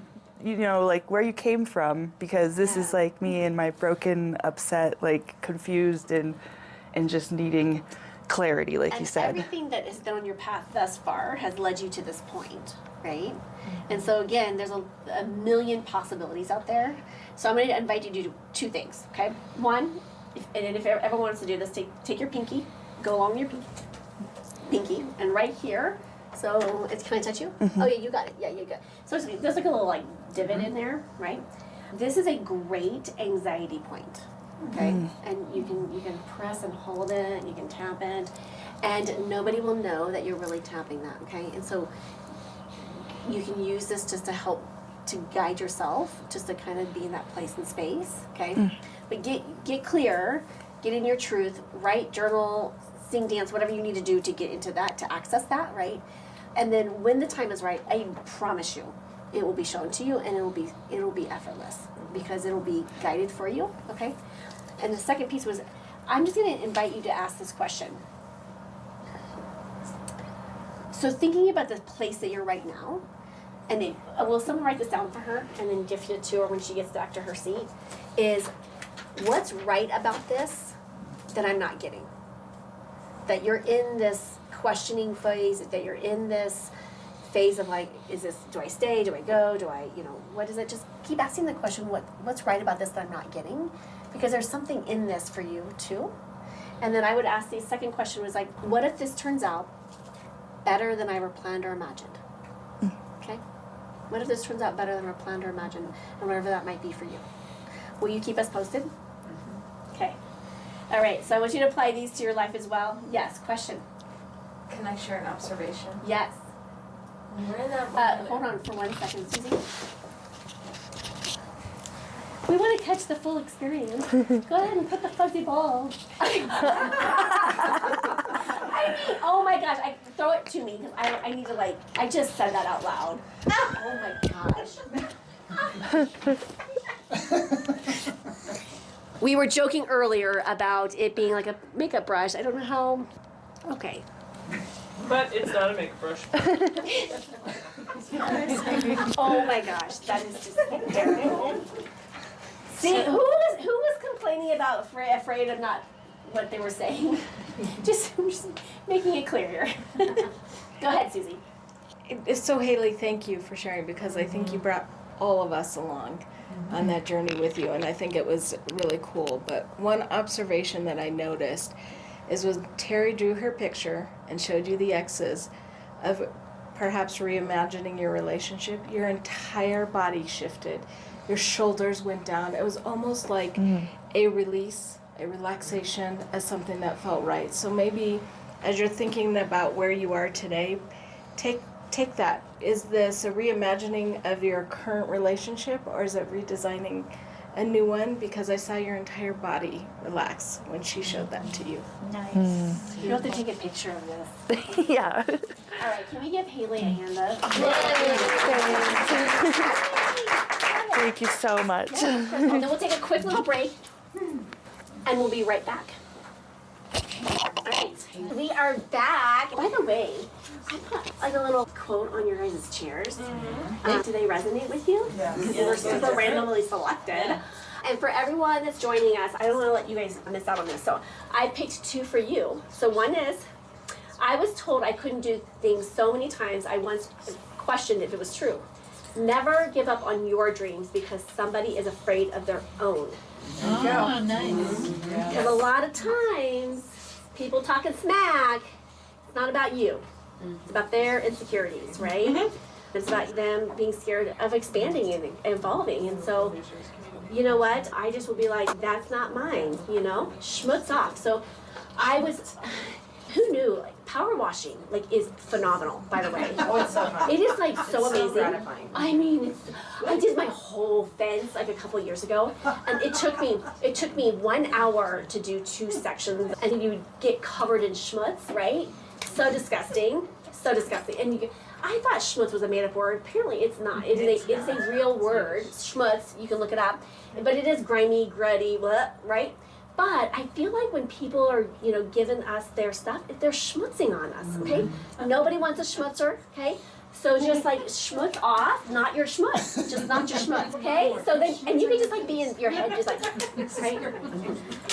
like where you came from, because this is like me and my broken, upset, like confused and just needing clarity, like you said. Everything that has been on your path thus far has led you to this point, right? And so again, there's a million possibilities out there. So I'm going to invite you to do two things, okay? One, if everyone wants to do this, take your pinky, go along your pinky, and right here. So can I touch you? Mm-hmm. Oh yeah, you got it. Yeah, you got it. So there's like a little like divot in there, right? This is a great anxiety point. Okay, and you can press and hold it, and you can tap it, and nobody will know that you're really tapping that. Okay, and so you can use this just to help to guide yourself, just to kind of be in that place and space. Okay, but get clear, get in your truth, write, journal, sing, dance, whatever you need to do to get into that, to access that, right? And then when the time is right, I promise you, it will be shown to you, and it will be effortless because it will be guided for you. Okay. And the second piece was, I'm just going to invite you to ask this question. So thinking about the place that you're right now, and then, will someone write this down for her and then give it to her when she gets back to her seat, is what's right about this that I'm not getting? That you're in this questioning phase, that you're in this phase of like, do I stay, do I go, do I, what is it? Just keep asking the question, what's right about this that I'm not getting? Because there's something in this for you too. And then I would ask the second question was like, what if this turns out better than I ever planned or imagined? Okay? What if this turns out better than I ever planned or imagined, and whatever that might be for you? Will you keep us posted? Okay. All right, so I want you to apply these to your life as well. Yes, question. Can I share an observation? Yes. We're in that Hold on for 1 second, Susie. We want to catch the full experience. Go ahead and put the fuzzy ball. I mean, oh my gosh, throw it to me because I need to I just said that out loud. Oh my gosh. We were joking earlier about it being like a makeup brush. I don't know how. Okay. But it's not a makeup brush. Oh my gosh, that is just terrible. See, who was complaining about afraid of not what they were saying? just making it clear here. Go ahead, Susie. So Haley, thank you for sharing, because I think you brought all of us along on that journey with you, and I think it was really cool. But one observation that I noticed is when Teri drew her picture and showed you the X's of perhaps reimagining your relationship, your entire body shifted. Your shoulders went down. It was almost like a release, a relaxation, as something that felt right. So maybe as you're thinking about where you are today, take that. Is this a reimagining of your current relationship, or is it redesigning a new one? Because I saw your entire body relax when she showed that to you. Nice. You have to take a picture of this. Yeah. All right, can we give Haley a hand up? Thank you so much. And then we'll take a quick little break, and we'll be right back. All right, we are back. By the way, I put like a little quote on your guys' chairs. Do they resonate with you? Yeah. Because they were super randomly selected. And for everyone that's joining us, I don't want to let you guys miss out on this. So I picked two for you. So one is, I was told I couldn't do things so many times I once questioned if it was true. Never give up on your dreams because somebody is afraid of their own. Oh, nice. Because a lot of times, people talking smack, it's not about you. It's about their insecurities, right? It's about them being scared of expanding and evolving. And so, you know what? I just would be like, that's not mine, schmutz off. So who knew, like, power washing, like, is phenomenal, by the way. Oh, it's so fun. It is, like, so It's amazing. gratifying. I mean, I did my whole fence, like, a couple years ago, and it took me 1 hour to do 2 sections, and you get covered in schmutz, right? So disgusting. And I thought schmutz was a made-up word. Apparently, it's not. It's a real word. Schmutz. You can look it up, but it is grimy, gruddy, right? But I feel like when people are, giving us their stuff, they're schmutzing on us. Okay. Nobody wants a schmutzer. Okay. So just like schmutz off, not your schmutz, just not your schmutz. Okay. So then, and you can just like be in your head, just like, right?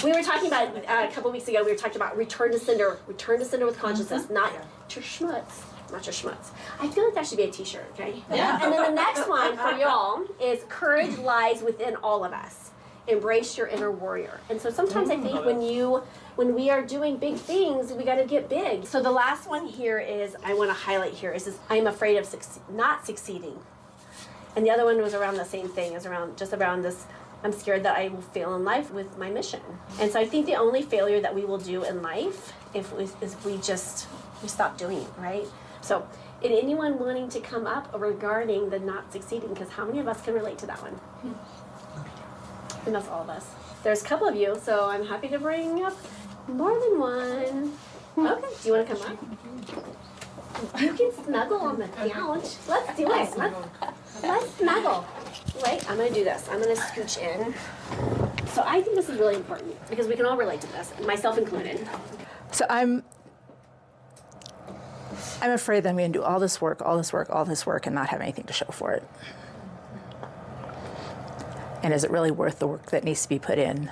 We were talking about a couple weeks ago. We were talking about return to sender with consciousness, not your schmutz. Not your schmutz. I feel like that should be a t-shirt, okay? Yeah. And then the next one for y'all is courage lies within all of us. Embrace your inner warrior. And so sometimes I think when we are doing big things, we got to get big. So the last one here is, I want to highlight here, is this, I am afraid of not succeeding. And the other one was around the same thing, is around this, I'm scared that I will fail in life with my mission. And so I think the only failure that we will do in life is we stop doing it, right? So, and anyone wanting to come up regarding the not succeeding, because how many of us can relate to that one? And that's all of us. There's a couple of you, so I'm happy to bring up more than one. Okay, do you want to come up? You can snuggle on the couch. Let's do it. Let's snuggle. Wait, I'm gonna do this. I'm gonna scooch in. So I think this is really important because we can all relate to this, myself included. So I'm afraid that I'm going to do all this work, and not have anything to show for it. And is it really worth the work that needs to be put in,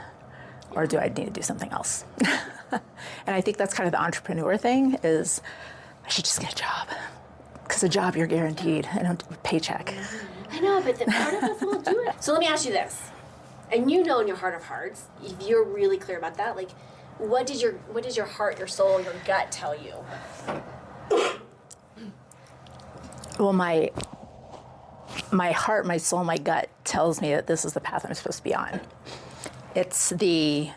or do I need to do something else? And I think that's kind of the entrepreneur thing, is I should just get a job. Because a job, you're guaranteed a paycheck. I know, but the part of us will do it. So let me ask you this, and in your heart of hearts, if you're really clear about that, like, what does your heart, your soul, your gut tell you? Well, my heart, my soul, my gut tells me that this is the path I'm supposed to be on. It's the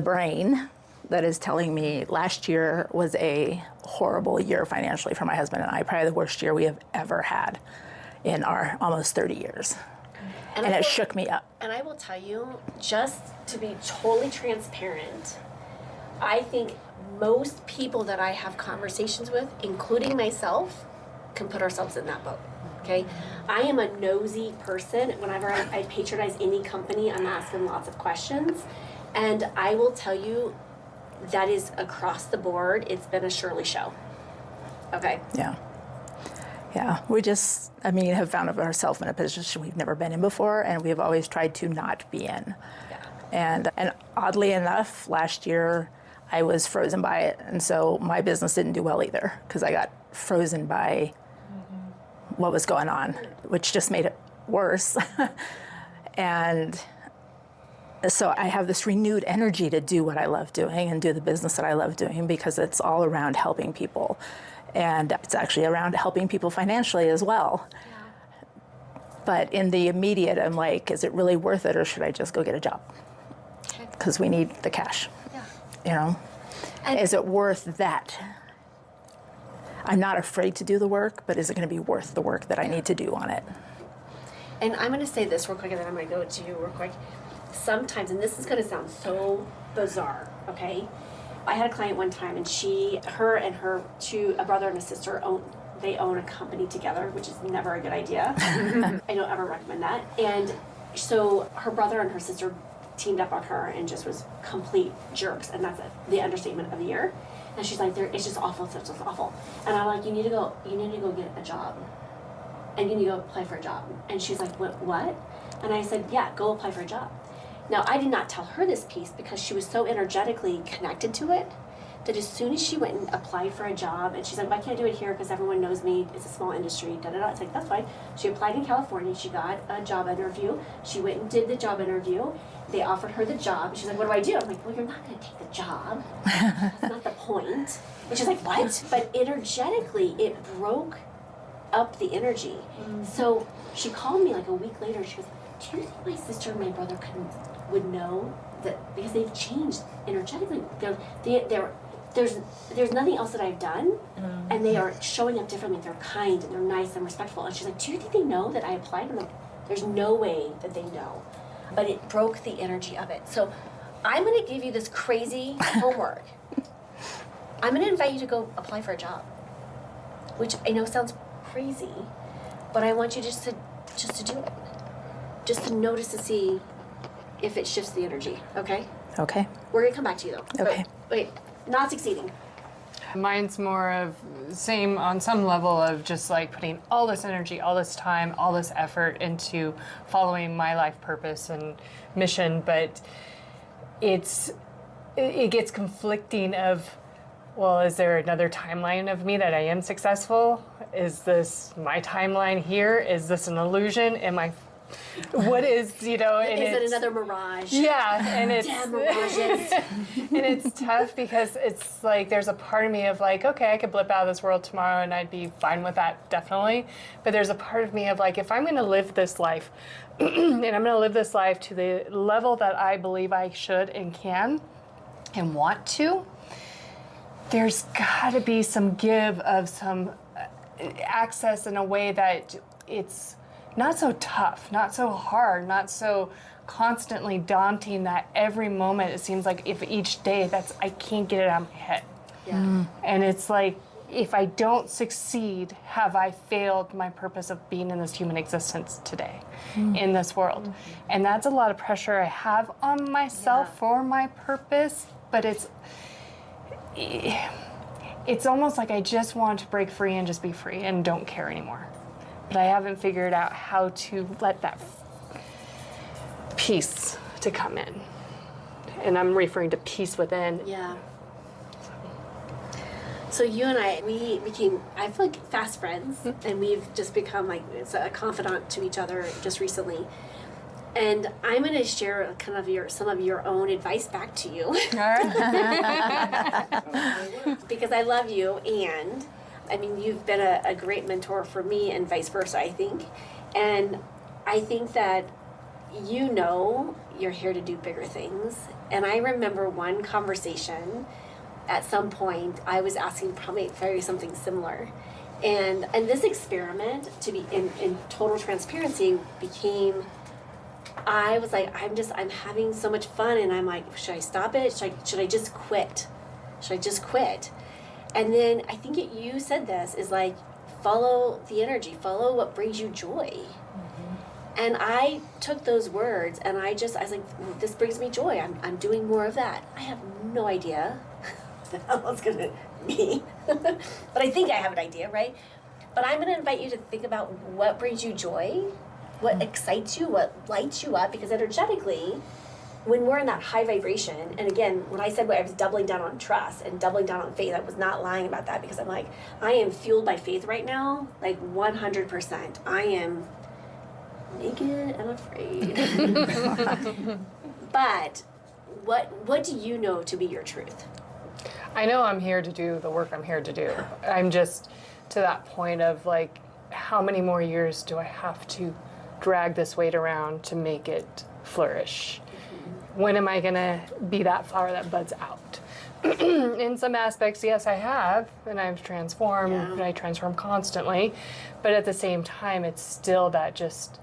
brain that is telling me last year was a horrible year financially for my husband and I, probably the worst year we have ever had in our almost 30 years. And it shook me up. And I will tell you, just to be totally transparent, I think most people that I have conversations with, including myself, can put ourselves in that boat. Okay, I am a nosy person. Whenever I patronize any company, I'm asking lots of questions, and I will tell you that is across the board. It's been a Shirley show. Okay. Yeah. We just, have found ourselves in a position we've never been in before, and we have always tried to not be in. Yeah. And oddly enough, last year I was frozen by it, and so my business didn't do well either because I got frozen by what was going on, which just made it worse. And so I have this renewed energy to do what I love doing and do the business that I love doing, because it's all around helping people. And it's actually around helping people financially as well. Yeah. But in the immediate, I'm like, is it really worth it, or should I just go get a job? Because we need the cash. Yeah. And is it worth that? I'm not afraid to do the work, but is it going to be worth the work that I need to do on it? And I'm going to say this real quick, and then I'm going to go to you real quick. Sometimes, and this is going to sound so bizarre, okay? I had a client one time, and a brother and a sister own a company together, which is never a good idea. I don't ever recommend that. And so her brother and her sister teamed up on her and just was complete jerks, and that's the understatement of the year. And she's like, it's just awful, it's just awful. And I'm like, you need to go get a job. And you need to go apply for a job. And she's like, what? And I said, yeah, go apply for a job. Now, I did not tell her this piece because she was so energetically connected to it that as soon as she went and applied for a job, and she's like, why can't I do it here? Because everyone knows me, it's a small industry, da-da-da. It's like, that's fine. She applied in California, she got a job interview, she went and did the job interview, they offered her the job, she's like, what do I do? I'm like, well, you're not gonna take the job. That's not the point. And she's like, what? But energetically, it broke up the energy. So she called me like a week later, she goes, do you think my sister and my brother would know that because they've changed energetically. There's nothing else that I've done, and they are showing up differently. They're kind and they're nice and respectful. And she's like, do you think they know that I applied? I'm like, there's no way that they know. But it broke the energy of it. So I'm going to give you this crazy homework. I'm going to invite you to go apply for a job, which I know sounds crazy, but I want you just to do it. Just to notice to see if it shifts the energy, okay? Okay. We're going to come back to you though. Okay. Wait, not succeeding. Mine's more of same on some level of just like putting all this energy, all this time, all this effort into following my life purpose and mission, but it gets conflicting of, well, is there another timeline of me that I am successful? Is this my timeline here? Is this an illusion? What is, you know, and is it another mirage? Yeah, and it's Damn mirages. and it's tough because it's like there's a part of me of like, okay, I could blip out of this world tomorrow and I'd be fine with that, definitely. But there's a part of me of like, if I'm going to live this life, and I'm going to live this life to the level that I believe I should and can and want to, there's got to be some give of some access in a way that it's not so tough, not so hard, not so constantly daunting that every moment it seems like if each day I can't get it out of my head. Yeah. And it's like, if I don't succeed, have I failed my purpose of being in this human existence today, in this world? And that's a lot of pressure I have on myself for my purpose, but it's almost like I just want to break free and just be free and don't care anymore. But I haven't figured out how to let that peace to come in. And I'm referring to peace within. Yeah. So you and we became, I feel like, fast friends, and we've just become like a confidant to each other just recently. And I'm going to share kind of some of your own advice back to you. All right. Because I love you, and I mean, you've been a great mentor for me and vice versa, I think. And I think that you're here to do bigger things. And I remember one conversation at some point, I was asking probably something similar. And this experiment, to be in total transparency, became, I was like, I'm having so much fun, and I'm like, should I stop it? Should I just quit? Should I just quit? And then I think you said this, is like, follow the energy, follow what brings you joy. Mm-hmm. And I took those words and I was like, this brings me joy. I'm doing more of that. I have no idea what that's going to be. But I think I have an idea, right? But I'm going to invite you to think about what brings you joy, what excites you, what lights you up, because energetically, when we're in that high vibration, and again, when I said I was doubling down on trust and doubling down on faith, I was not lying about that, because I'm like, I am fueled by faith right now, like 100%. I am naked and afraid. But what do you know to be your truth? I know I'm here to do the work I'm here to do. I'm just to that point of like, how many more years do I have to drag this weight around to make it flourish? When am I gonna be that flower that buds out? In some aspects, yes, I have, and I've transformed, and I transform constantly, but at the same time, it's still that just,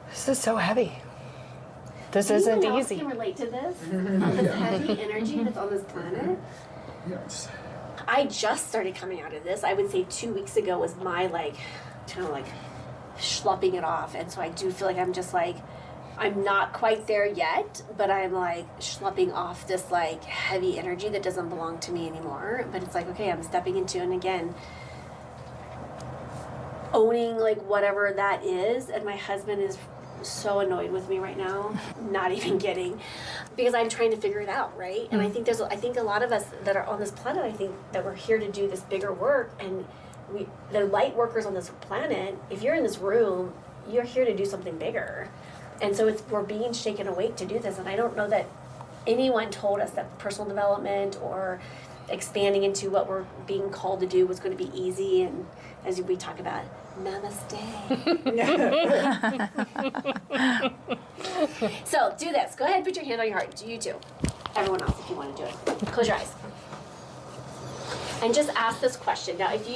this is so heavy. This isn't easy. Anyone else can relate to this? This heavy energy that's on this planet? Yes. I just started coming out of this. I would say 2 weeks ago was my schlepping it off, and so I do feel like I'm just like, I'm not quite there yet, but I'm like schlepping off this like heavy energy that doesn't belong to me anymore. But it's like, okay, I'm stepping into, and again, owning like whatever that is. And my husband is so annoyed with me right now, not even kidding, because I'm trying to figure it out, right? And I think a lot of us that are on this planet, I think that we're here to do this bigger work, and the light workers on this planet, if you're in this room, you're here to do something bigger. And so we're being shaken awake to do this. And I don't know that anyone told us that personal development or expanding into what we're being called to do was going to be easy, and as we talk about, namaste. So do this. Go ahead and put your hand on your heart. You too. Everyone else, if you want to do it. Close your eyes. And just ask this question. Now, if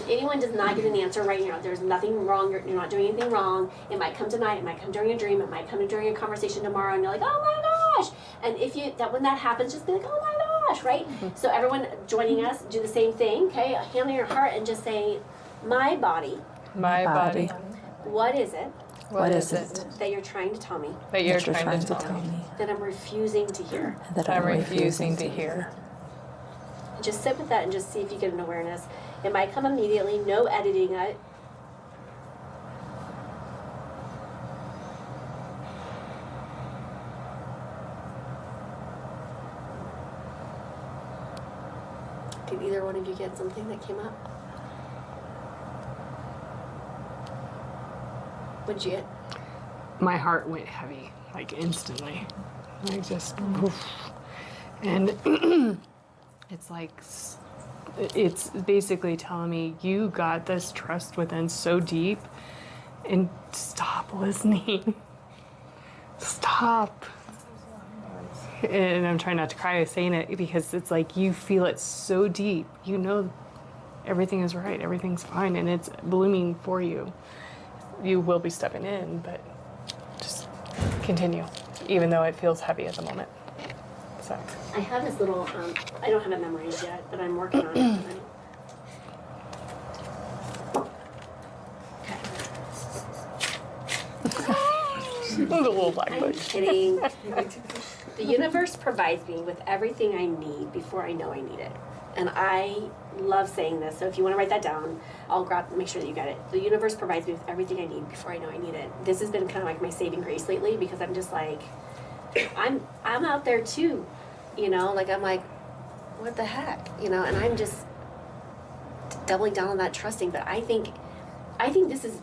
anyone does not get an answer right now, there's nothing wrong. You're not doing anything wrong. It might come tonight. It might come during a dream. It might come during a conversation tomorrow. And you're like, oh my gosh. And when that happens, just be like, oh my gosh, right? So everyone joining us, do the same thing. Okay, a hand on your heart and just say, my body. My body. What is it? What is it that you're trying to tell me? That you're trying to tell me. That I'm refusing to hear. that I'm refusing to hear. Just sit with that and just see if you get an awareness. It might come immediately, no editing it. Did either one of you get something that came up? What'd you get? My heart went heavy, like instantly. I just, oof. And it's like, it's basically telling me, you got this trust within so deep, and stop listening. Stop. And I'm trying not to cry saying it because it's like you feel it so deep. You know everything is right, everything's fine, and it's blooming for you. You will be stepping in, but just continue, even though it feels heavy at the moment. So I have this little, I don't have it memorized yet, but I'm working on it. the little black I'm book. kidding. The universe provides me with everything I need before I know I need it. And I love saying this, so if you want to write that down, I'll make sure that you get it. The universe provides me with everything I need before I know I need it. This has been kind of like my saving grace lately, because I'm just like, I'm out there too, like I'm like, what the heck, and I'm just doubling down on that trusting. But I think this is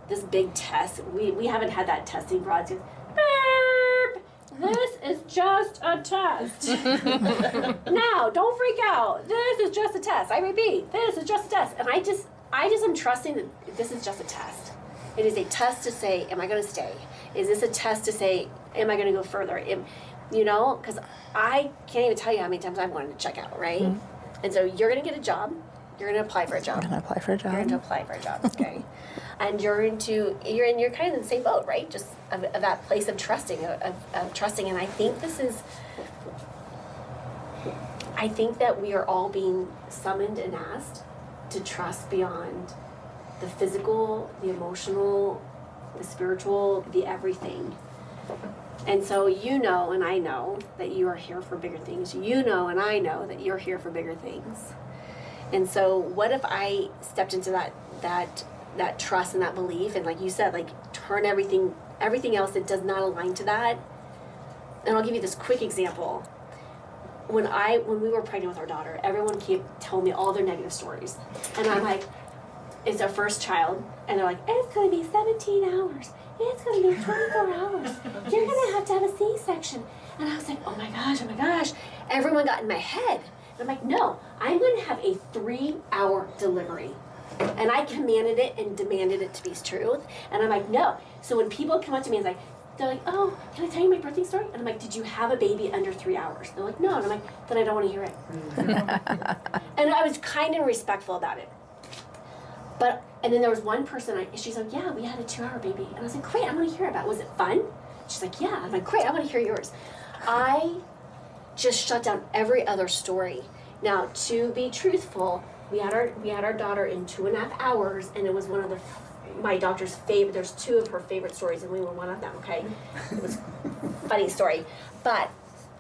this big test. We haven't had that testing broad. This is just a test. Now, don't freak out. This is just a test. I repeat, this is just a test. And I just am trusting that this is just a test. It is a test to say, am I going to stay? Is this a test to say, am I going to go further? Because I can't even tell you how many times I've wanted to check out, right? Mm-hmm. And so you're going to get a job. You're going to apply for a job. I'm going to apply for a job. You're going to apply for a job, okay? And you're kind of in the same boat, right? Just of that place of trusting, of trusting. And I think that we are all being summoned and asked to trust beyond the physical, the emotional, the spiritual, the everything. And so and I know that you are here for bigger things. And I know that you're here for bigger things. And so what if I stepped into that trust and that belief, and like you said, like turn everything else that does not align to that. And I'll give you this quick example. When we were pregnant with our daughter, everyone told me all their negative stories. And I'm like, it's our first child, and they're like, it's gonna be 17 hours. It's gonna be 24 hours. You're gonna have a C-section. And I was like, oh my gosh. Everyone got in my head. And I'm like, no, I'm going to have a 3-hour delivery. And I commanded it and demanded it to be truth. And I'm like, no. So when people come up to me and they're like, oh, can I tell you my birthing story? And I'm like, did you have a baby under 3 hours? They're like, no. And I'm like, then I don't want to hear it. And I was kind and respectful about it. And then there was one person, she's like, yeah, we had a 2-hour baby. And I was like, great, I want to hear about it. Was it fun? She's like, yeah. I'm like, great, I want to hear yours. I just shut down every other story. Now, to be truthful, we had our daughter in 2.5 hours, and it was one of my daughter's favorite. There's 2 of her favorite stories, and we were one of them. Okay, it was a funny story, but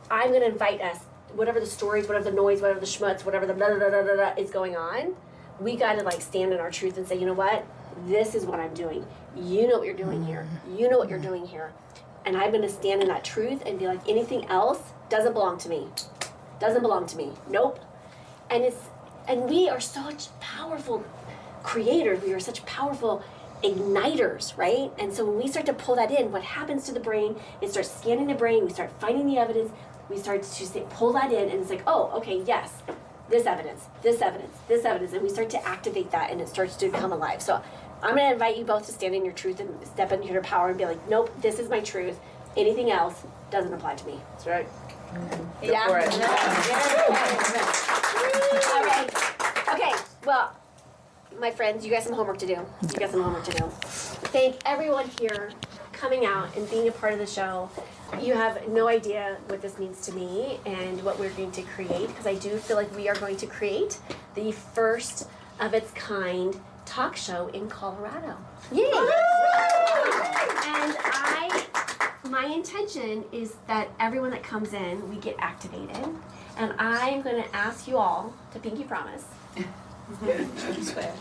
I'm going to invite us. Whatever the stories, whatever the noise, whatever the schmutz, whatever the blah, blah, blah, blah, blah is going on, we got to stand in our truth and say, you know what? This is what I'm doing. You know what you're doing here. You know what you're doing here. And I'm going to stand in that truth and be like, anything else doesn't belong to me. Doesn't belong to me. Nope. And we are such powerful creators. We are such powerful igniters, right? And so when we start to pull that in, what happens to the brain? It starts scanning the brain. We start finding the evidence. We start to pull that in, and it's like, oh, okay, yes. this evidence, this evidence, this evidence, and we start to activate that and it starts to come alive. So I'm going to invite you both to stand in your truth and step into your power and be like, nope, this is my truth. Anything else doesn't apply to me. That's right. Yeah. for it. All right. Okay. Well, my friends, you got some homework to do. Thank everyone here coming out and being a part of the show. You have no idea what this means to me and what we're going to create, because I do feel like we are going to create the first of its kind talk show in Colorado. Yay! And my intention is that everyone that comes in, we get activated. And I'm going to ask you all to pinky promise.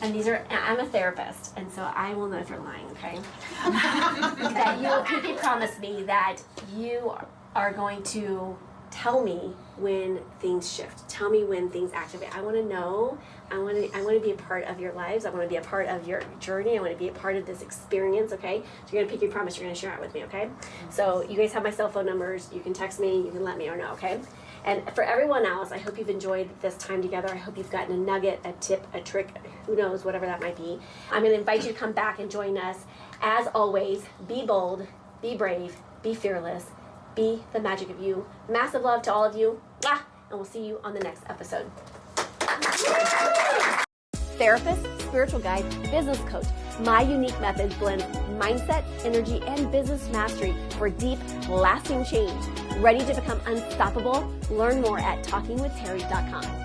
And I'm a therapist, and so I will know if you're lying, okay? That you will pinky promise me that you are going to tell me when things shift. Tell me when things activate. I want to know. I want to be a part of your lives. I want to be a part of your journey. I want to be a part of this experience, okay? So you're going to pick your promise. You're going to share it with me, okay? So you guys have my cell phone numbers. You can text me. You can let me know, okay? And for everyone else, I hope you've enjoyed this time together. I hope you've gotten a nugget, a tip, a trick, who knows, whatever that might be. I'm going to invite you to come back and join us. As always, be bold, be brave, be fearless, be the magic of you. Massive love to all of you. And we'll see you on the next episode. Therapist, spiritual guide, business coach. My unique methods blend mindset, energy, and business mastery for deep, lasting change. Ready to become unstoppable? Learn more at talkingwithteri.com.